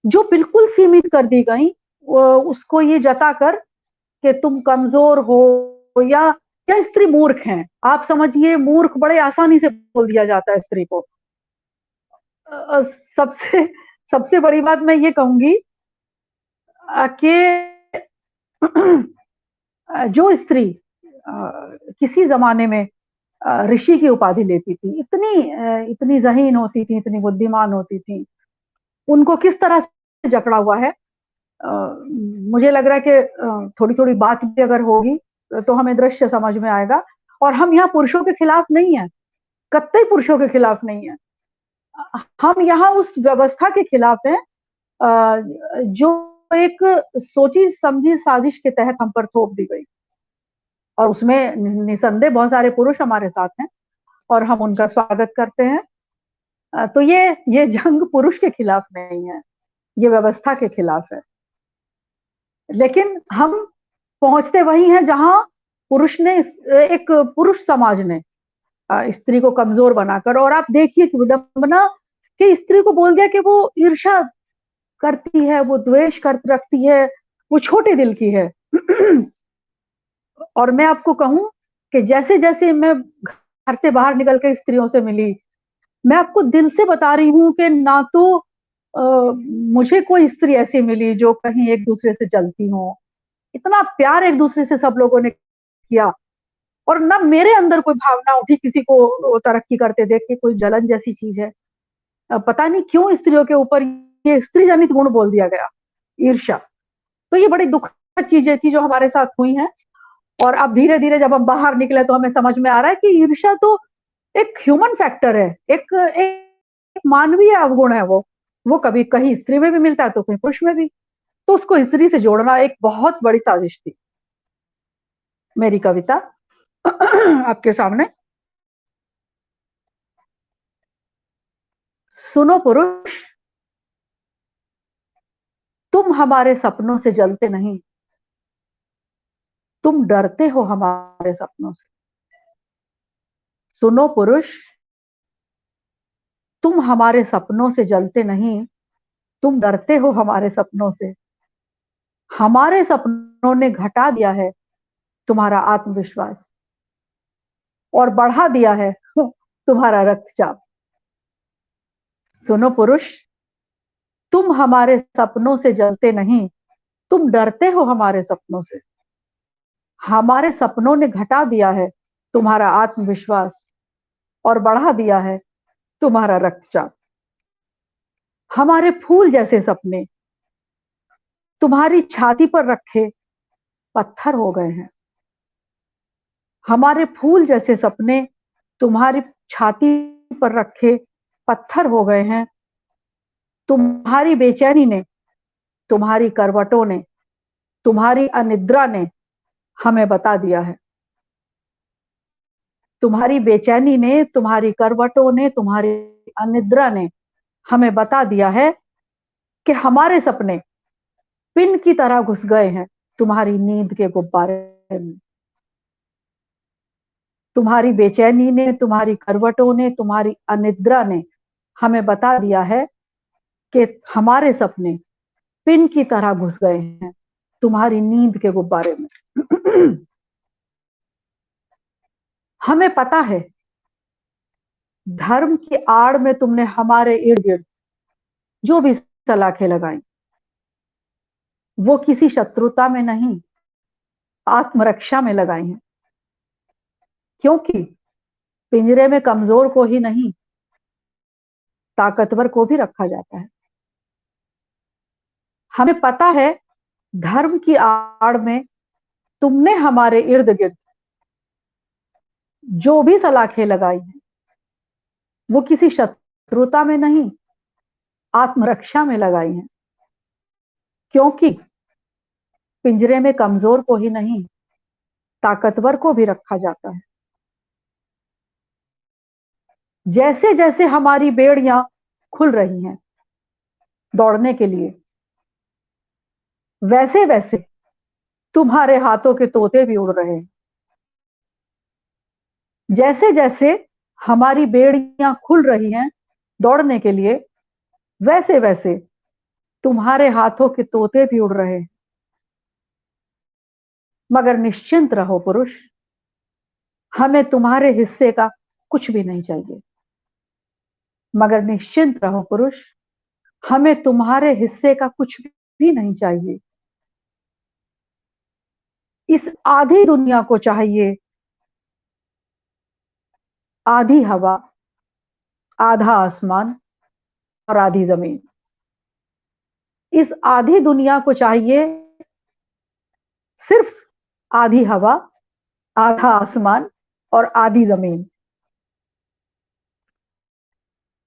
जो बिल्कुल सीमित कर दी गई उसको ये जताकर कि तुम कमजोर हो या स्त्री मूर्ख है। आप समझिए, मूर्ख बड़े आसानी से बोल दिया जाता है स्त्री को। सबसे सबसे बड़ी बात मैं ये कहूंगी कि जो स्त्री किसी जमाने में ऋषि की उपाधि लेती थी, इतनी जहीन होती थी, इतनी बुद्धिमान होती थी, उनको किस तरह से जकड़ा हुआ है। मुझे लग रहा है कि थोड़ी थोड़ी बात भी अगर होगी तो हमें दृश्य समझ में आएगा। और हम यहाँ पुरुषों के खिलाफ नहीं है, कतई पुरुषों के खिलाफ नहीं है, हम यहाँ उस व्यवस्था के खिलाफ हैं जो एक सोची समझी साजिश के तहत हम पर थोप दी गई। और उसमें निसंदेह बहुत सारे पुरुष हमारे साथ हैं और हम उनका स्वागत करते हैं। तो ये जंग पुरुष के खिलाफ नहीं है, ये व्यवस्था के खिलाफ है। लेकिन हम पहुंचते वही हैं जहां पुरुष ने एक पुरुष समाज ने स्त्री को कमजोर बनाकर, और आप देखिए कि विडंबना कि स्त्री को बोल दिया कि वो ईर्ष्या करती है, वो द्वेष कर रखती है, वो छोटे दिल की है। और मैं आपको कहूं कि जैसे जैसे मैं घर से बाहर निकल के स्त्रियों से मिली, मैं आपको दिल से बता रही हूं कि ना तो मुझे कोई स्त्री ऐसी मिली जो कहीं एक दूसरे से जलती हो। इतना प्यार एक दूसरे से सब लोगों ने किया, और ना मेरे अंदर कोई भावना उठी किसी को तरक्की करते देख के, कोई जलन जैसी चीज है। पता नहीं क्यों स्त्रियों के ऊपर ये स्त्री जनित गुण बोल दिया गया, ईर्ष्या। तो ये बड़ी दुखद चीजें थी जो हमारे साथ हुई हैं। और अब धीरे धीरे जब हम बाहर निकले तो हमें समझ में आ रहा है कि ईर्ष्या तो एक ह्यूमन फैक्टर है, एक मानवीय अवगुण है। वो कभी कहीं स्त्री में भी मिलता है तो कहीं पुरुष में भी। तो उसको स्त्री से जोड़ना एक बहुत बड़ी साजिश थी। मेरी कविता आपके सामने। सुनो पुरुष, तुम हमारे सपनों से जलते नहीं, तुम डरते हो हमारे सपनों से। सुनो पुरुष, तुम हमारे सपनों से जलते नहीं, तुम डरते हो हमारे सपनों से। हमारे सपनों ने घटा दिया है तुम्हारा आत्मविश्वास, और बढ़ा दिया है तुम्हारा रक्तचाप। सुनो पुरुष, तुम हमारे सपनों से जलते नहीं, तुम डरते हो हमारे सपनों से। हमारे सपनों ने घटा दिया है तुम्हारा आत्मविश्वास, और बढ़ा दिया है तुम्हारा रक्तचाप। हमारे फूल जैसे सपने तुम्हारी छाती पर रखे पत्थर हो गए हैं। हमारे फूल जैसे सपने तुम्हारी छाती पर रखे पत्थर हो गए हैं। तुम्हारी बेचैनी ने, तुम्हारी करवटों ने, तुम्हारी अनिद्रा ने हमें बता दिया है। तुम्हारी बेचैनी ने, तुम्हारी करवटों ने, तुम्हारी अनिद्रा ने हमें बता दिया है कि हमारे सपने पिन की तरह घुस गए हैं तुम्हारी नींद के गुब्बारे में। तुम्हारी बेचैनी ने, तुम्हारी करवटों ने, तुम्हारी अनिद्रा ने हमें बता दिया है कि हमारे सपने पिन की तरह घुस गए हैं तुम्हारी नींद के गुब्बारे में। हमें पता है धर्म की आड़ में तुमने हमारे इर्द गिर्द जो भी सलाखें लगाई, वो किसी शत्रुता में नहीं, आत्मरक्षा में लगाई हैं। क्योंकि पिंजरे में कमजोर को ही नहीं, ताकतवर को भी रखा जाता है। हमें पता है धर्म की आड़ में तुमने हमारे इर्द गिर्द जो भी सलाखें लगाई हैं, वो किसी शत्रुता में नहीं, आत्मरक्षा में लगाई हैं। क्योंकि पिंजरे में कमजोर को ही नहीं, ताकतवर को भी रखा जाता है। जैसे जैसे हमारी बेड़ियां खुल रही हैं दौड़ने के लिए, वैसे वैसे तुम्हारे हाथों के तोते भी उड़ रहे हैं। जैसे जैसे हमारी बेड़ियां खुल रही हैं दौड़ने के लिए, वैसे वैसे तुम्हारे हाथों के तोते भी उड़ रहे हैं। मगर निश्चिंत रहो पुरुष, हमें तुम्हारे हिस्से का कुछ भी नहीं चाहिए। मगर निश्चिंत रहो पुरुष, हमें तुम्हारे हिस्से का कुछ भी नहीं चाहिए। इस आधी दुनिया को चाहिए आधी हवा, आधा आसमान और आधी जमीन। इस आधी दुनिया को चाहिए सिर्फ आधी हवा, आधा आसमान और आधी जमीन।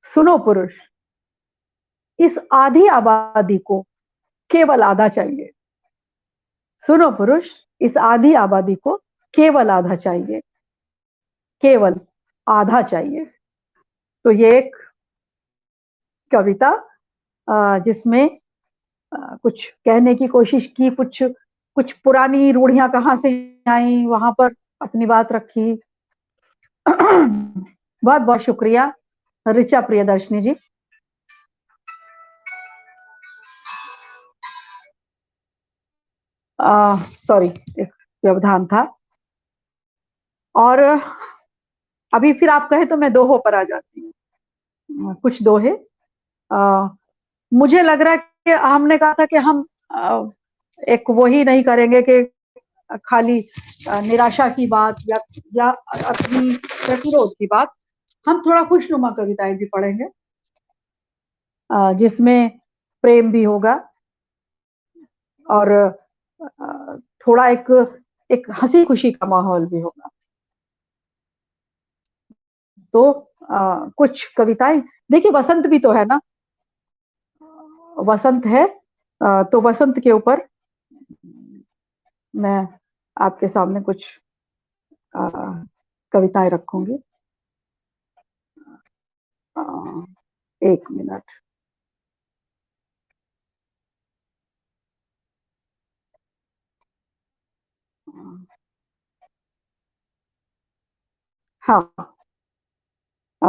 सुनो पुरुष, इस आधी आबादी को केवल आधा चाहिए। सुनो पुरुष, इस आधी आबादी को केवल आधा चाहिए, केवल आधा चाहिए। तो ये एक कविता जिसमें कुछ कहने की कोशिश की, कुछ कुछ पुरानी रूढ़ियां कहाँ से आई वहां पर अपनी बात रखी। बहुत बहुत शुक्रिया ऋचा प्रियदर्शनी जी। सॉरी, एक व्यवधान था। और अभी फिर आप कहे तो मैं दोहों पर आ जाती हूँ। कुछ दोहे। मुझे लग रहा है कि हमने कहा था कि हम एक वही नहीं करेंगे कि खाली निराशा की बात या अपनी प्रतिरोध की बात। हम थोड़ा खुशनुमा कविताएं भी पढ़ेंगे, जिसमें प्रेम भी होगा और थोड़ा एक एक हंसी खुशी का माहौल भी होगा। तो कुछ कविताएं देखिए, वसंत भी तो है ना, वसंत है। तो वसंत के ऊपर मैं आपके सामने कुछ अ, कविताएं रखूंगी। अ, एक मिनट। हाँ। अ,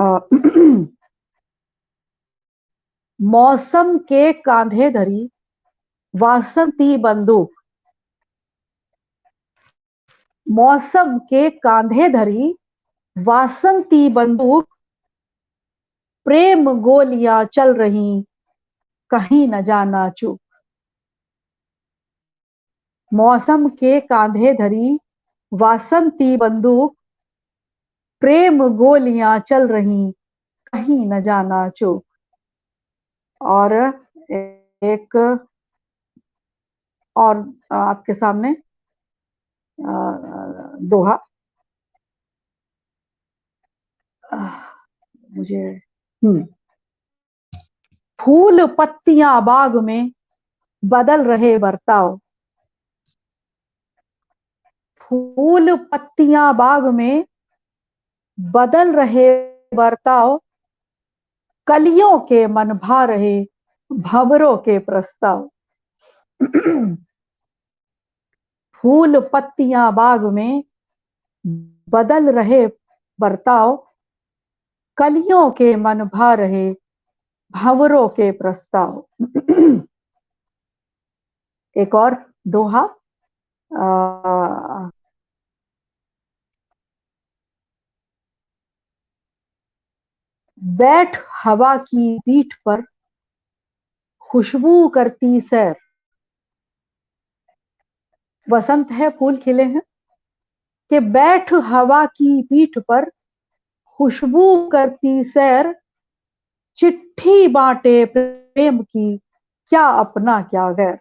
मौसम के कांधे धरी वासंती बंदूक, मौसम के कांधे धरी वासंती बंदूक, प्रेम गोलियां चल रही कहीं न जाना चूक। मौसम के कांधे धरी वासंती बंदूक, प्रेम गोलियां चल रही कहीं न जाना चूक। और एक और आपके सामने दोहा। मुझे फूल पत्तियां बाग में बदल रहे बर्ताव, फूल पत्तियां बाग में बदल रहे बर्ताव, कलियों के मन भा रहे भंवरों के प्रस्ताव। फूल पत्तियां बाग में बदल रहे बर्ताव, कलियों के मन भा रहे भंवरों के प्रस्ताव। एक और दोहा। बैठ हवा की पीठ पर खुशबू करती सैर, वसंत है फूल खिले हैं, कि बैठ हवा की पीठ पर खुशबू करती सैर, चिट्ठी बांटे प्रेम की क्या अपना क्या गैर।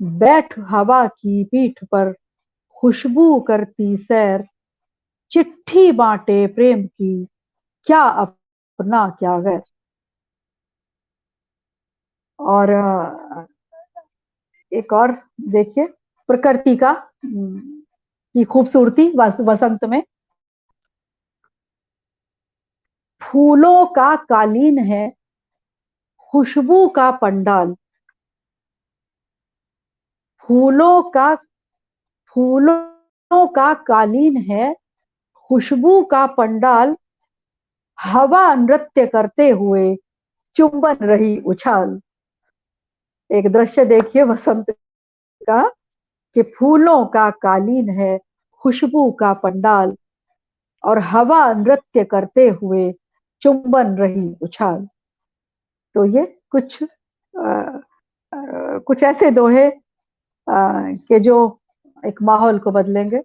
बैठ हवा की पीठ पर खुशबू करती सैर, चिट्ठी बांटे प्रेम की क्या अपना क्या गैर। और एक और देखिए, प्रकृति का की खूबसूरती वसंत में। फूलों का कालीन है खुशबू का पंडाल, फूलों का फूलों का कालीन है खुशबू का पंडाल, हवा नृत्य करते हुए चुंबन रही उछाल। एक दृश्य देखिए वसंत का, कि फूलों का कालीन है खुशबू का पंडाल और हवा नृत्य करते हुए चुंबन रही उछाल। तो ये कुछ ऐसे दोहे के जो एक माहौल को बदलेंगे।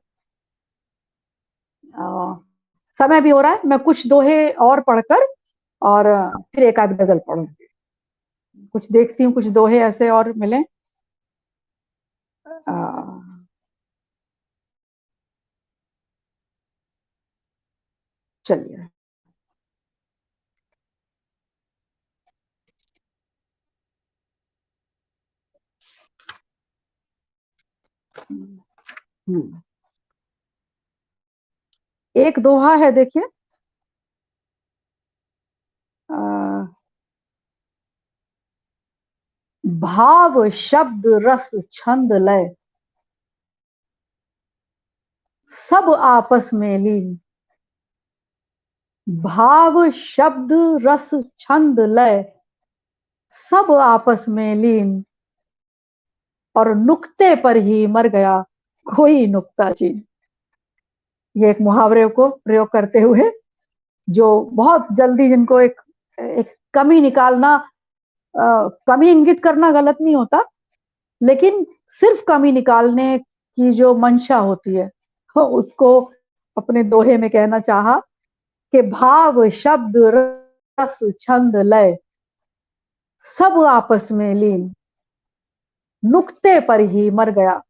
समय भी हो रहा है, मैं कुछ दोहे और पढ़कर और फिर एक आध गजल पढ़ूंगी। कुछ देखती हूँ कुछ दोहे ऐसे और मिले। चलिए। एक दोहा है देखिए। भाव शब्द रस छंद लय सब आपस में लीन। भाव शब्द रस छंद लय सब आपस में लीन, और नुक्ते पर ही मर गया कोई नुक्ताचीन। ये एक मुहावरे को प्रयोग करते हुए, जो बहुत जल्दी, जिनको एक कमी निकालना, कमी इंगित करना गलत नहीं होता, लेकिन सिर्फ कमी निकालने की जो मंशा होती है, उसको अपने दोहे में कहना चाहा कि भाव शब्द रस छंद लय सब आपस में लीन, नुक्ते पर ही मर गया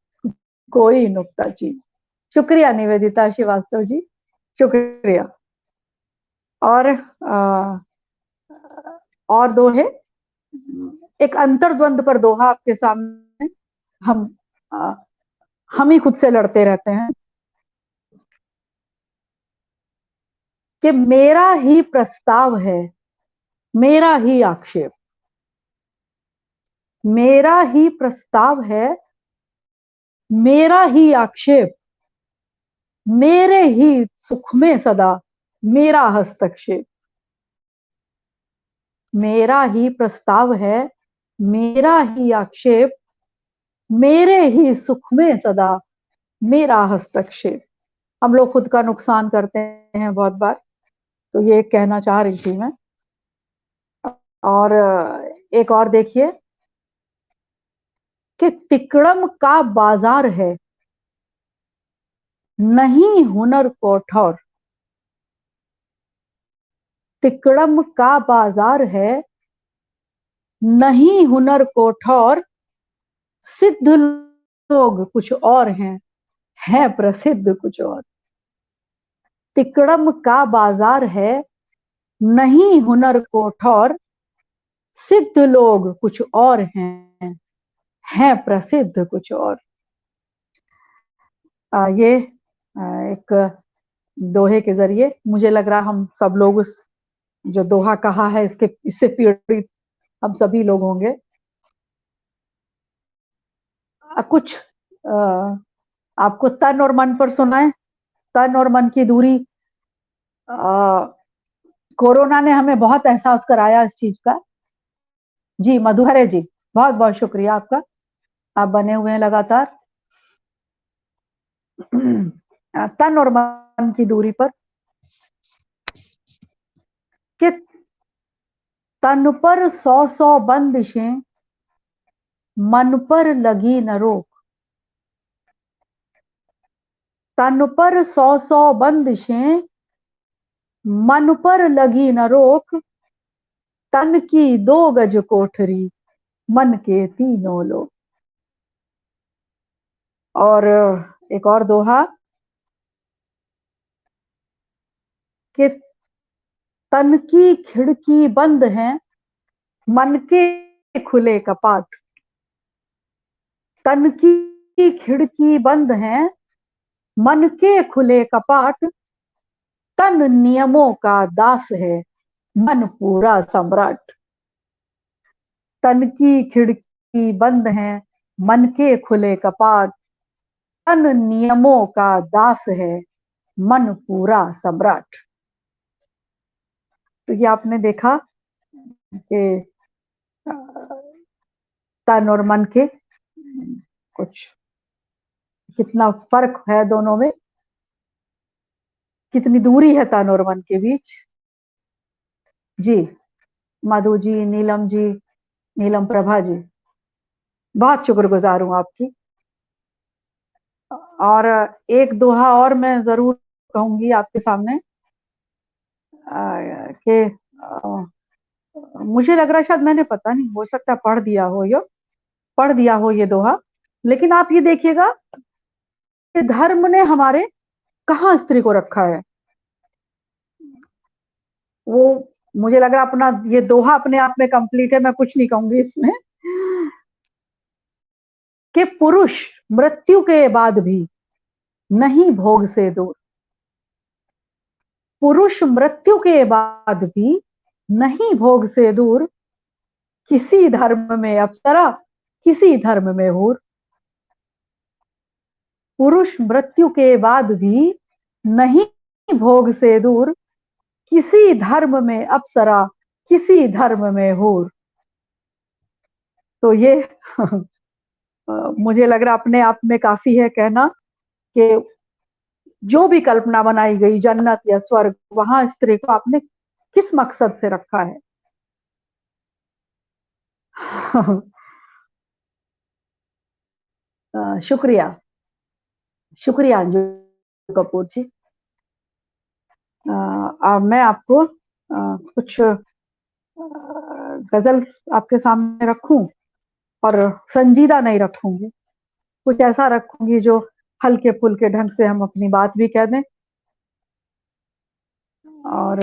कोई नुक्ताचीन। शुक्रिया निवेदिता श्रीवास्तव जी, शुक्रिया। और दोहे, एक अंतर्द्वंद पर दोहा आपके सामने। हम ही खुद से लड़ते रहते हैं कि मेरा ही प्रस्ताव है, मेरा ही आक्षेप। मेरा ही प्रस्ताव है, मेरा ही आक्षेप, मेरे ही सुख में सदा मेरा हस्तक्षेप। मेरा ही प्रस्ताव है, मेरा ही आक्षेप, मेरे ही सुख में सदा मेरा हस्तक्षेप। हम लोग खुद का नुकसान करते हैं बहुत बार, तो ये कहना चाह रही थी मैं। और एक और देखिए कि तिकड़म का बाजार है, नहीं हुनर को ठौर। तिकड़म का बाजार है, नहीं हुनर को ठौर, सिद्ध लोग कुछ और हैं, है प्रसिद्ध कुछ और। तिकड़म का बाजार है, नहीं हुनर को ठौर, सिद्ध लोग कुछ और हैं, है प्रसिद्ध कुछ और। ये एक दोहे के जरिए मुझे लग रहा हम सब लोग उस जो दोहा कहा है इससे पीड़ित हम सभी लोग होंगे। कुछ आपको तन और मन पर सुनाए। तन और मन की दूरी, कोरोना ने हमें बहुत एहसास कराया इस चीज का। जी मधुहरे जी, बहुत बहुत शुक्रिया आपका, आप बने हुए हैं लगातार। तन और मन की दूरी पर कि तन पर 100 बंदिशें, मन पर लगी न रोक। तन पर 100 बंदिशें, मन पर लगी न रोक। तन की 2 गज कोठरी, मन के तीनों लोग। और एक और दोहा कि तन की खिड़की बंद है, मन के खुले कपाट। तन की खिड़की बंद है, मन के खुले कपाट। तन नियमों का दास है, मन पूरा सम्राट। तन की खिड़की बंद है, मन के खुले कपाट। तन नियमों का दास है, मन पूरा सम्राट। तो ये आपने देखा कि तन और मन के कुछ कितना फर्क है दोनों में, कितनी दूरी है तन और मन के बीच। जी मधु जी, नीलम जी, नीलम प्रभा जी, बहुत शुक्रगुजार हूं आपकी। और एक दोहा और मैं जरूर कहूंगी आपके सामने कि मुझे लग रहा है शायद मैंने, पता नहीं, हो सकता है पढ़ दिया हो ये दोहा। लेकिन आप ये देखिएगा कि धर्म ने हमारे कहाँ स्त्री को रखा है। वो मुझे लग रहा अपना ये दोहा अपने आप में कंप्लीट है, मैं कुछ नहीं कहूंगी इसमें। कि पुरुष मृत्यु के बाद भी नहीं भोग से दूर। पुरुष मृत्यु के बाद भी नहीं भोग से दूर, किसी धर्म में अप्सरा, किसी धर्म में हूर। पुरुष मृत्यु के बाद भी नहीं भोग से दूर, किसी धर्म में अप्सरा, किसी धर्म में हूर। तो ये मुझे लग रहा अपने आप में काफी है कहना कि जो भी कल्पना बनाई गई जन्नत या स्वर्ग, वहां स्त्री को आपने किस मकसद से रखा है। शुक्रिया, शुक्रिया अंजू कपूर जी। मैं आपको कुछ गजल आपके सामने रखूं, और संजीदा नहीं रखूंगी, कुछ ऐसा रखूंगी जो हल्के फुल्के ढंग से हम अपनी बात भी कह दें। और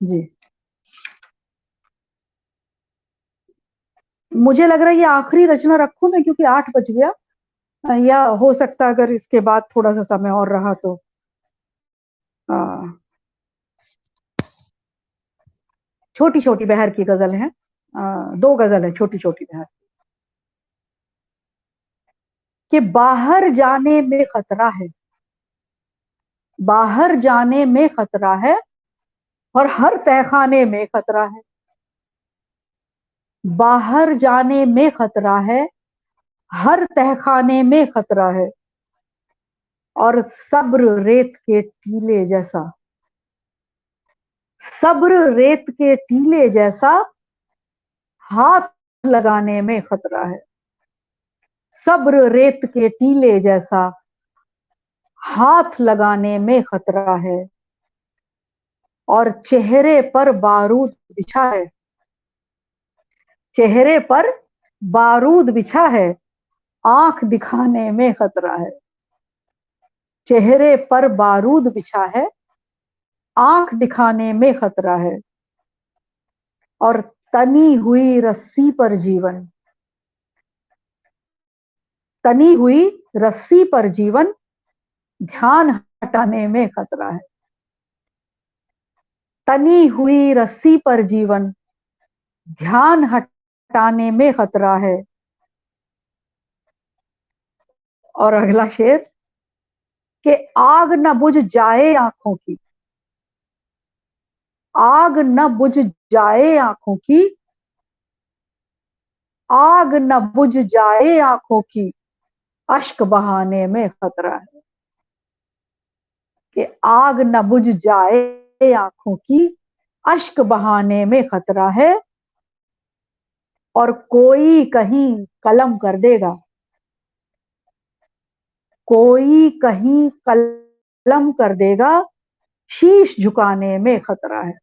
जी, मुझे लग रहा है ये आखिरी रचना रखूं मैं, क्योंकि 8 बज गया, या हो सकता अगर इसके बाद थोड़ा सा समय और रहा तो छोटी छोटी बहर की गजल है, 2 गजल है छोटी छोटी बहर। कि बाहर जाने में खतरा है, बाहर जाने में खतरा है, और हर तहखाने में खतरा है। बाहर जाने में खतरा है, हर तहखाने में खतरा है, और सब्र रेत के टीले जैसा, सब्र रेत के टीले जैसा, हाथ लगाने में खतरा है। सब्र रेत के टीले जैसा, हाथ लगाने में खतरा है, और चेहरे पर बारूद बिछा है, चेहरे पर बारूद बिछा है, आंख दिखाने में खतरा है। चेहरे पर बारूद बिछा है, आंख दिखाने में खतरा है, और तनी हुई रस्सी पर जीवन, तनी हुई रस्सी पर जीवन, ध्यान हटाने में खतरा है। तनी हुई रस्सी पर जीवन, ध्यान हटाने में खतरा है। और अगला शेर, कि आग न बुझ जाए आंखों की, आग न बुझ जाए आंखों की, आग न बुझ जाए आंखों की, अश्क बहाने में खतरा है। कि आग न बुझ जाए आंखों की, अश्क बहाने में खतरा है, और कोई कहीं कलम कर देगा, कोई कहीं कलम कर देगा, शीश झुकाने में खतरा है।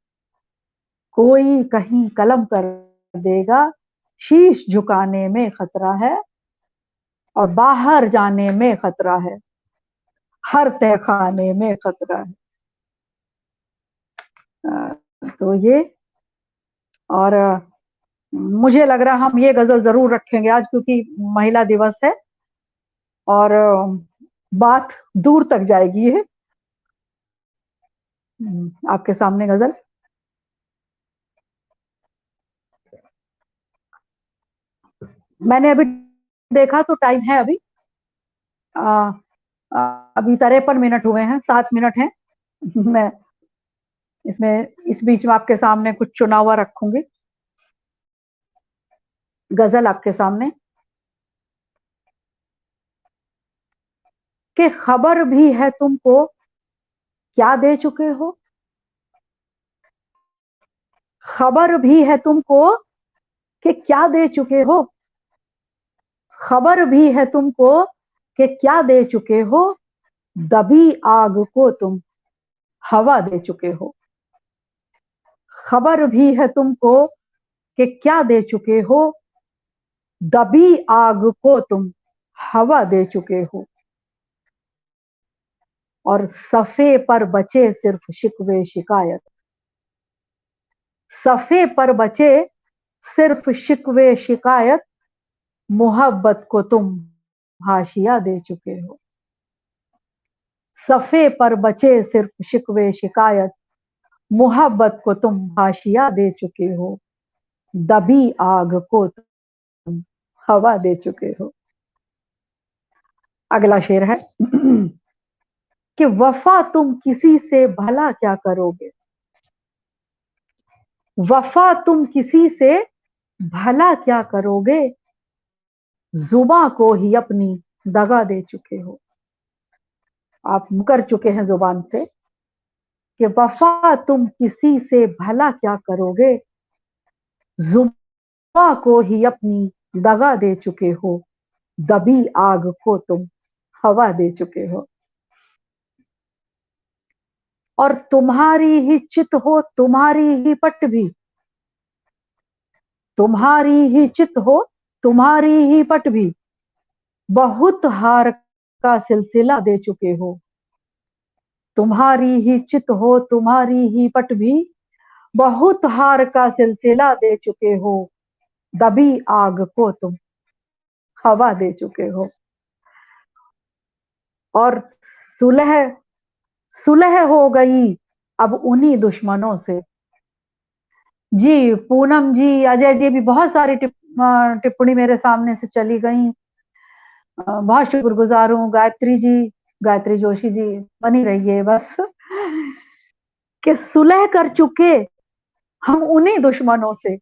कोई कहीं कलम कर देगा, शीश झुकाने में खतरा है, और बाहर जाने में खतरा है, हर तहखाने में खतरा है। तो ये, और मुझे लग रहा हम ये गजल जरूर रखेंगे आज, क्योंकि महिला दिवस है और बात दूर तक जाएगी। ये आपके सामने गजल। मैंने अभी देखा तो टाइम है अभी अभी 53 मिनट हुए हैं, 7 मिनट हैं। मैं इसमें इस बीच में आपके सामने कुछ चुना हुआ रखूंगी गजल आपके सामने। कि खबर भी है तुमको क्या दे चुके हो, खबर भी है तुमको कि क्या दे चुके हो, खबर भी है तुमको कि क्या दे चुके हो, दबी आग को तुम हवा दे चुके हो। खबर भी है तुमको कि क्या दे चुके हो, दबी आग को तुम हवा दे चुके हो, और सफे पर बचे सिर्फ शिकवे शिकायत, सफे पर बचे सिर्फ शिकवे शिकायत, मोहब्बत को तुम हाशिया दे चुके हो। सफ़े पर बचे सिर्फ शिकवे शिकायत, मोहब्बत को तुम हाशिया दे चुके हो, दबी आग को तुम हवा दे चुके हो। अगला शेर है कि वफा तुम किसी से भला क्या करोगे, वफा तुम किसी से भला क्या करोगे, जुबां को ही अपनी दगा दे चुके हो। आप मुकर चुके हैं जुबान से कि वफा तुम किसी से भला क्या करोगे, जुबां को ही अपनी दगा दे चुके हो, दबी आग को तुम हवा दे चुके हो। और तुम्हारी ही चित हो तुम्हारी ही पट भी, तुम्हारी ही चित हो तुम्हारी ही पट भी, बहुत हार का सिलसिला दे चुके हो। तुम्हारी ही चित हो तुम्हारी ही पट भी, बहुत हार का सिलसिला दे चुके हो, दबी आग को तुम हवा दे चुके हो। और सुलह सुलह हो गई अब उन्हीं दुश्मनों से। जी पूनम जी, अजय जी भी बहुत सारी टिप्पणी मेरे सामने से चली गई। बहुत शुक्रगुजार हूँ। गायत्री जी, गायत्री जोशी जी, बनी रहिए बस। कि सुलह कर चुके हम उन्हीं दुश्मनों से,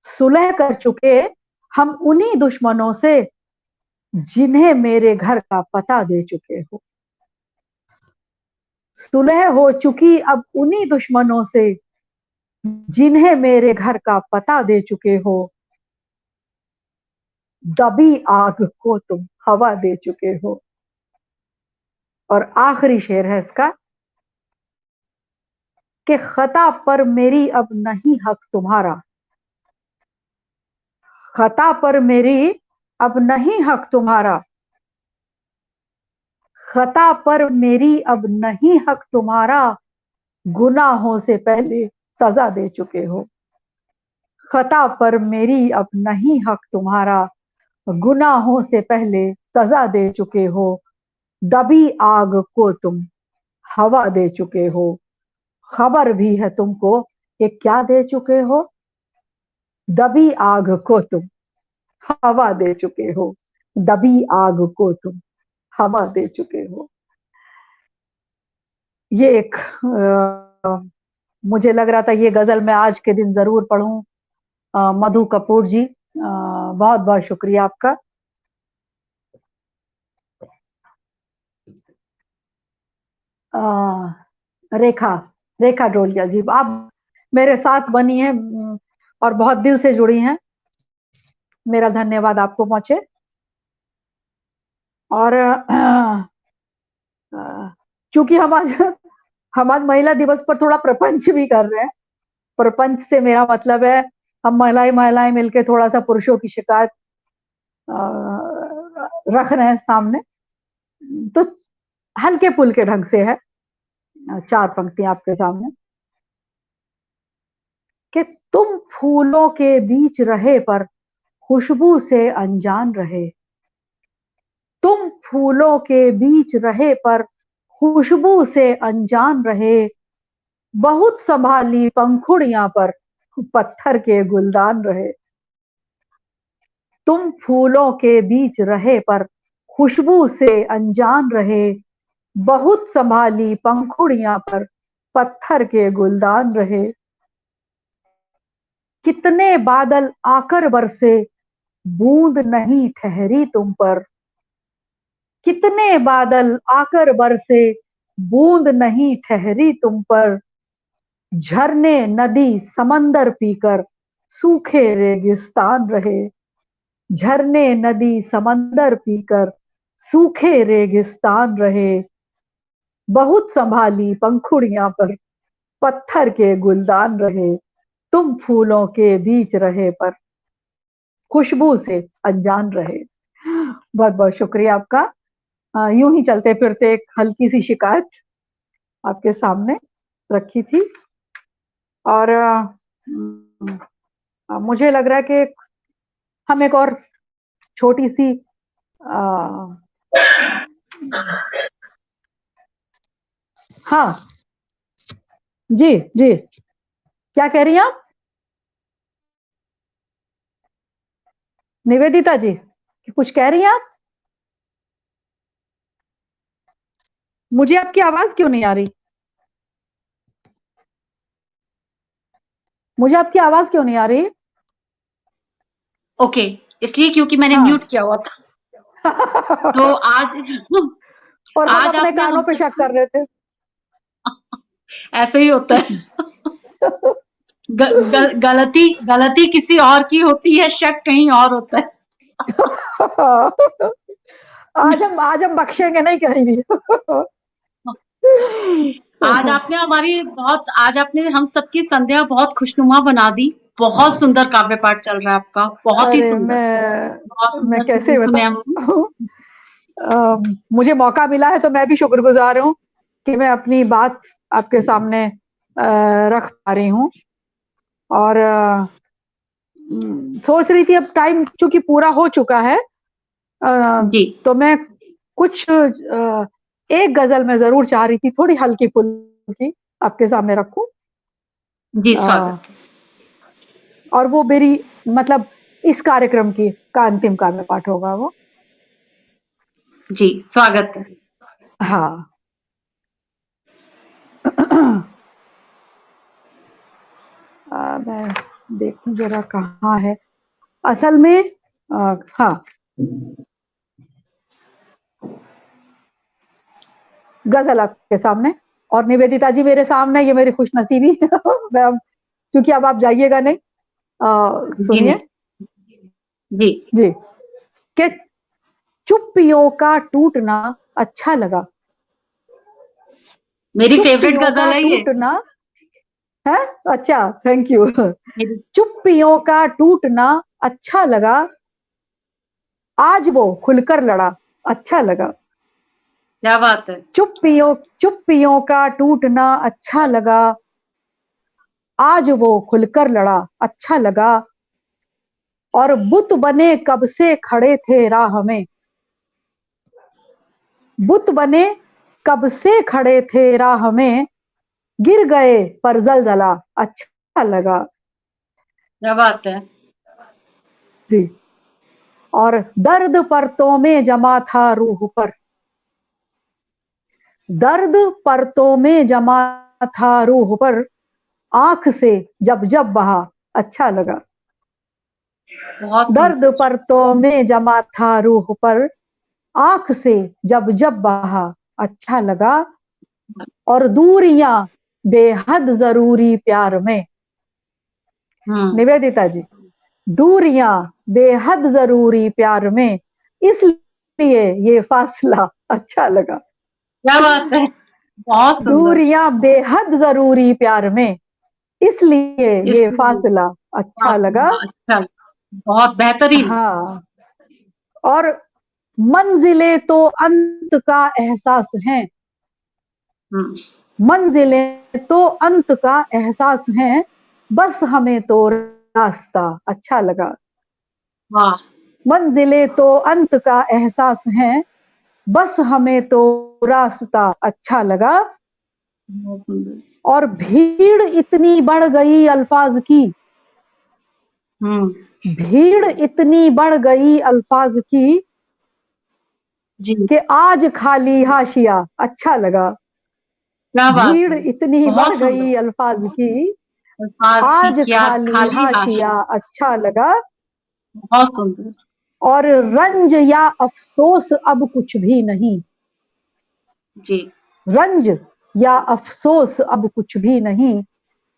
सुलह कर चुके हम उन्हीं दुश्मनों से, जिन्हें मेरे घर का पता दे चुके हो। सुलह हो चुकी अब उन्हीं दुश्मनों से, जिन्हें मेरे घर का पता दे चुके हो, दबी आग को तुम हवा दे चुके हो। और आखिरी शेर है इसका कि खता पर मेरी अब नहीं हक तुम्हारा, खता पर मेरी अब नहीं हक तुम्हारा, खता पर मेरी अब नहीं हक तुम्हारा, गुनाहों से पहले सजा दे चुके हो। खता पर मेरी अब नहीं हक तुम्हारा, गुनाहों से पहले सजा दे चुके हो, दबी आग को तुम हवा दे चुके हो। खबर भी है तुमको कि क्या दे चुके हो, दबी आग को तुम हवा दे चुके हो, दबी आग को तुम हवा दे चुके हो। ये एक मुझे लग रहा था ये गजल मैं आज के दिन जरूर पढ़ूं। मधु कपूर जी, बहुत बहुत शुक्रिया आपका। रेखा रेखा डोलिया जी, आप मेरे साथ बनी हैं और बहुत दिल से जुड़ी हैं, मेरा धन्यवाद आपको पहुंचे। और चूंकि हम आज महिला दिवस पर थोड़ा प्रपंच भी कर रहे हैं। प्रपंच से मेरा मतलब है हम महिलाएं महिलाएं मिलकर थोड़ा सा पुरुषों की शिकायत रख रहे हैं सामने। तो हल्के फुल्के ढंग से है, 4 पंक्तियां आपके सामने कि तुम फूलों के बीच रहे पर खुशबू से अनजान रहे, तुम फूलों के बीच रहे पर खुशबू से अनजान रहे, बहुत संभाली पंखुड़ियां पर पत्थर के गुलदान रहे। तुम फूलों के बीच रहे पर खुशबू से अनजान रहे, बहुत संभाली पंखुड़ियां पर पत्थर के गुलदान रहे। कितने बादल आकर बरसे बूंद नहीं ठहरी तुम पर, कितने बादल आकर बरसे बूंद नहीं ठहरी तुम पर, झरने नदी समंदर पीकर सूखे रेगिस्तान रहे, झरने नदी समंदर पीकर सूखे रेगिस्तान रहे, बहुत संभाली पंखुड़ियां पर पत्थर के गुलदान रहे, तुम फूलों के बीच रहे पर खुशबू से अनजान रहे। बहुत बहुत शुक्रिया आपका। यूं ही चलते फिरते एक हल्की सी शिकायत आपके सामने रखी थी। और मुझे लग रहा है कि हम एक और छोटी सी हाँ जी जी, क्या कह रही हैं आप निवेदिता जी? कुछ कह रही हैं आप? मुझे आपकी आवाज क्यों नहीं आ रही? मुझे आपकी आवाज क्यों नहीं आ रही? ओके, इसलिए क्योंकि मैंने हाँ। म्यूट किया हुआ था। तो आज और हम आज अपने आपने हम कानों पे शक सबकी कर रहे थे। ऐसे ही होता है। गलती गलती किसी और की होती है, शक कहीं और होता है। आज हम बख्शेंगे नहीं कहीं भी। आज आपने हम सबकी संध्या बहुत खुशनुमा बना दी। बहुत सुंदर काव्य पाठ चल रहा है आपका, बहुत ही अरे सुंदर। बहुत मैं सुंदर कैसे सुने हम। बताऊं। मुझे मौका मिला है तो मैं भी शुक्रगुजार हूँ कि मैं अपनी बात आपके सामने रख पा रही हूँ। और सोच रही थी अब टाइम चूंकि पूरा हो चुका है, जी तो मैं कुछ एक गजल में जरूर चाह रही थी, थोड़ी हल्की फुल्की आपके सामने रखूं। जी, अ, स्वागत है। और वो मेरी मतलब इस कार्यक्रम की का अंतिम काव्य पाठ होगा वो। जी, स्वागत है। हाँ। मैं देखूं जरा कहाँ है असल में। हाँ, गजल आपके सामने और निवेदिता जी मेरे सामने, ये मेरी खुशनसीबी। मैं अब क्योंकि अब आप जाइएगा नहीं, जी सुनिए नहीं। जी, जी। कि चुप्पियों का टूटना अच्छा लगा, मेरी फेवरेट चुप्पियों का गजल है ये। टूटना है। अच्छा, थैंक यू। मेरी चुप्पियों का टूटना अच्छा लगा, आज वो खुलकर लड़ा, अच्छा लगा। क्या बात है। चुप्पियों का टूटना अच्छा लगा, आज वो खुलकर लड़ा, अच्छा लगा। और बुत बने कब से खड़े थे राह में, बुत बने कब से खड़े थे राह में, गिर गए पर जलजला, अच्छा लगा। क्या बात है। जी। और दर्द परतों में जमा था रूह पर, दर्द परतों में जमा था रूह पर, आंख से जब जब बहा, अच्छा लगा। बहुत दर्द सुंदर। परतों में जमा था रूह पर, आंख से जब जब बहा, अच्छा लगा। और दूरियां बेहद जरूरी प्यार में, हम्म। निवेदिता जी, दूरियां बेहद जरूरी प्यार में, इसलिए ये फासला अच्छा लगा। क्या बात है। बहुत सुंदर। दूरियां बेहद जरूरी प्यार में, इसलिए ये इसलिए फासला अच्छा लगा। फासला अच्छा, बहुत बेहतरीन। हाँ। और मंजिलें तो अंत का एहसास है, हम्म। मंजिलें तो अंत का एहसास है, बस हमें तो रास्ता अच्छा लगा। वाह। मंजिलें तो अंत का एहसास है, बस हमें तो रास्ता अच्छा लगा। बहुत सुंदर। और भीड़ इतनी बढ़ गई अल्फाज की, हम्म। भीड़ इतनी बढ़ गई अल्फाज की, जी। कि आज खाली हाशिया अच्छा लगा। क्या बात भीड़ है। इतनी बढ़ बहुत सुंदर। गई अल्फाज की, अल्फाज की आज कि आज खाली खाली हाशिया हाशिया। अच्छा लगा। बहुत सुंदर। और रंज या अफसोस अब कुछ भी नहीं, जी। रंज या अफसोस अब कुछ भी नहीं,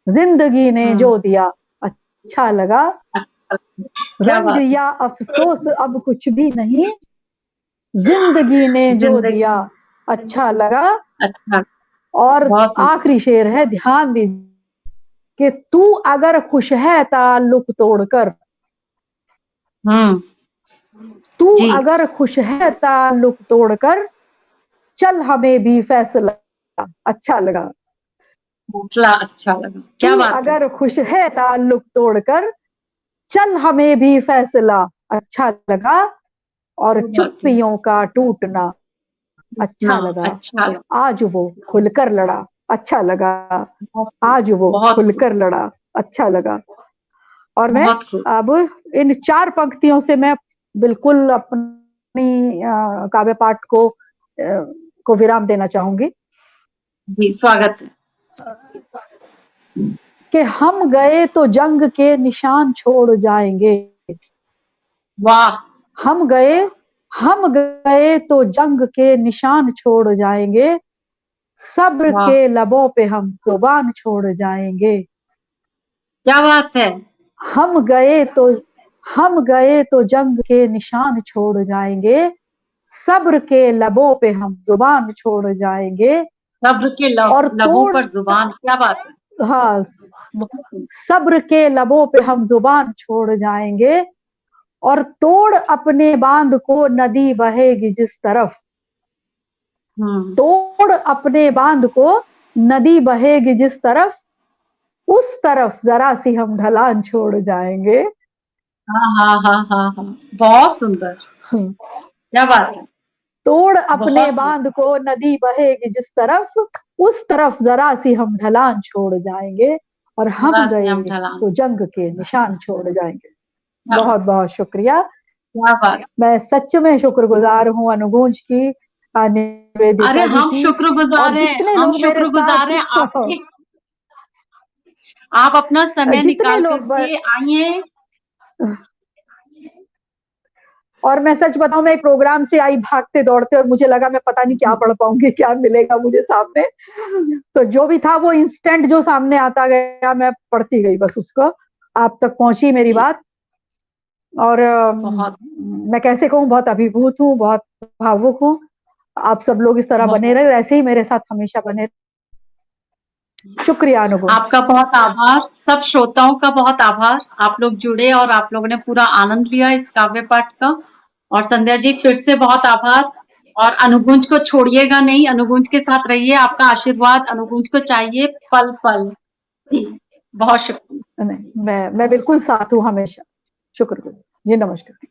जिंदगी ने हम्म। जो दिया अच्छा लगा। अच्छा, क्या रंज बात है। या अफसोस अब कुछ भी नहीं, जिंदगी ने जो दिया जिंदगी अच्छा लगा। अच्छा। और बहुत सुंदर। आखिरी शेर है, ध्यान दीजिए। कि तू अगर खुश है ताल्लुक तोड़कर, हम्म। तू जी। अगर खुश है ताल्लुक तोड़कर, चल हमें भी फैसला अच्छा लगा। हौसला अच्छा लगा। क्या तू बात है। अगर खुश है ताल्लुक तोड़कर, चल हमें भी फैसला अच्छा लगा। और क्या बात है। चुप्पियों का टूटना अच्छा इतना लगा, अच्छा लगा। आज वो खुलकर लड़ा, अच्छा लगा, बहुत खूब, आज वो बहुत खूब, खुलकर लड़ा, अच्छा लगा। और मैं बहुत खूब। अब इन 4 पंक्तियों से मैं बिल्कुल अपनी काव्य पाठ को विराम देना चाहूंगी जी, स्वागत है। कि हम गए तो जंग के निशान छोड़ जाएंगे। वाह! हम गए हम गए तो जंग के निशान छोड़ जाएंगे, सब्र वाह! के लबों पे हम जुबान छोड़ जाएंगे। क्या बात है! हम गए तो हम गए तो जंग के निशान छोड़ जाएंगे, सब्र के लबों पे हम जुबान छोड़ जाएंगे। सब्र के और लबों तोड़ पर जुबान, क्या बात है! हाँ, बहुत खूब। सब्र के लबों पे हम जुबान छोड़ जाएंगे, और तोड़ अपने बांध को नदी बहेगी जिस तरफ, हम्म। तोड़ अपने बांध को नदी बहेगी जिस तरफ, उस तरफ जरा सी हम ढलान छोड़ जाएंगे। हाँ हाँ हाँ हाँ हाँ, बहुत सुंदर। क्या बात है! तोड़ अपने बहुत सुंदर। बांध को नदी बहेगी जिस तरफ, उस तरफ जरा सी हम ढलान छोड़ जाएंगे, और हम जरा सी गए हम ढलान। तो जंग के निशान छोड़ जाएंगे। क्या बहुत बहुत शुक्रिया। क्या बात! मैं सच में शुक्रगुजार हूँ अनुगूंज की, अरे निवेदिता जी हम की, शुक्रगुजार और हैं, जितने हम लोग मेरे शुक्रगुजार साथ हैं आपके। आप अपना समय जितने निकाल लोग करके आइए। और मैं सच बताऊं, मैं एक प्रोग्राम से आई भागते दौड़ते, और मुझे लगा मैं पता नहीं क्या पढ़ पाऊंगी, क्या मिलेगा मुझे सामने। तो जो भी था वो इंस्टेंट जो सामने आता गया, मैं पढ़ती गई बस उसको। आप तक पहुंची मेरी जी, बात। और बहुत मैं कैसे कहूँ, बहुत अभिभूत हूँ, बहुत भावुक हूँ। आप सब लोग इस तरह बने बहुत रहे, ऐसे ही मेरे साथ हमेशा बने रहे। शुक्रिया अनुगुंज। आपका बहुत आभार, सब श्रोताओं का बहुत आभार। आप लोग जुड़े और आप लोगों ने पूरा आनंद लिया इस काव्य पाठ का। और संध्या जी फिर से बहुत आभार। और अनुगुंज को छोड़िएगा नहीं, अनुगुंज के साथ रहिए। आपका आशीर्वाद अनुगुंज को चाहिए पल पल। जी, बहुत शुक्रिया। नहीं, मैं बिल्कुल साथ हूँ हमेशा। शुक्र। जी नमस्कार।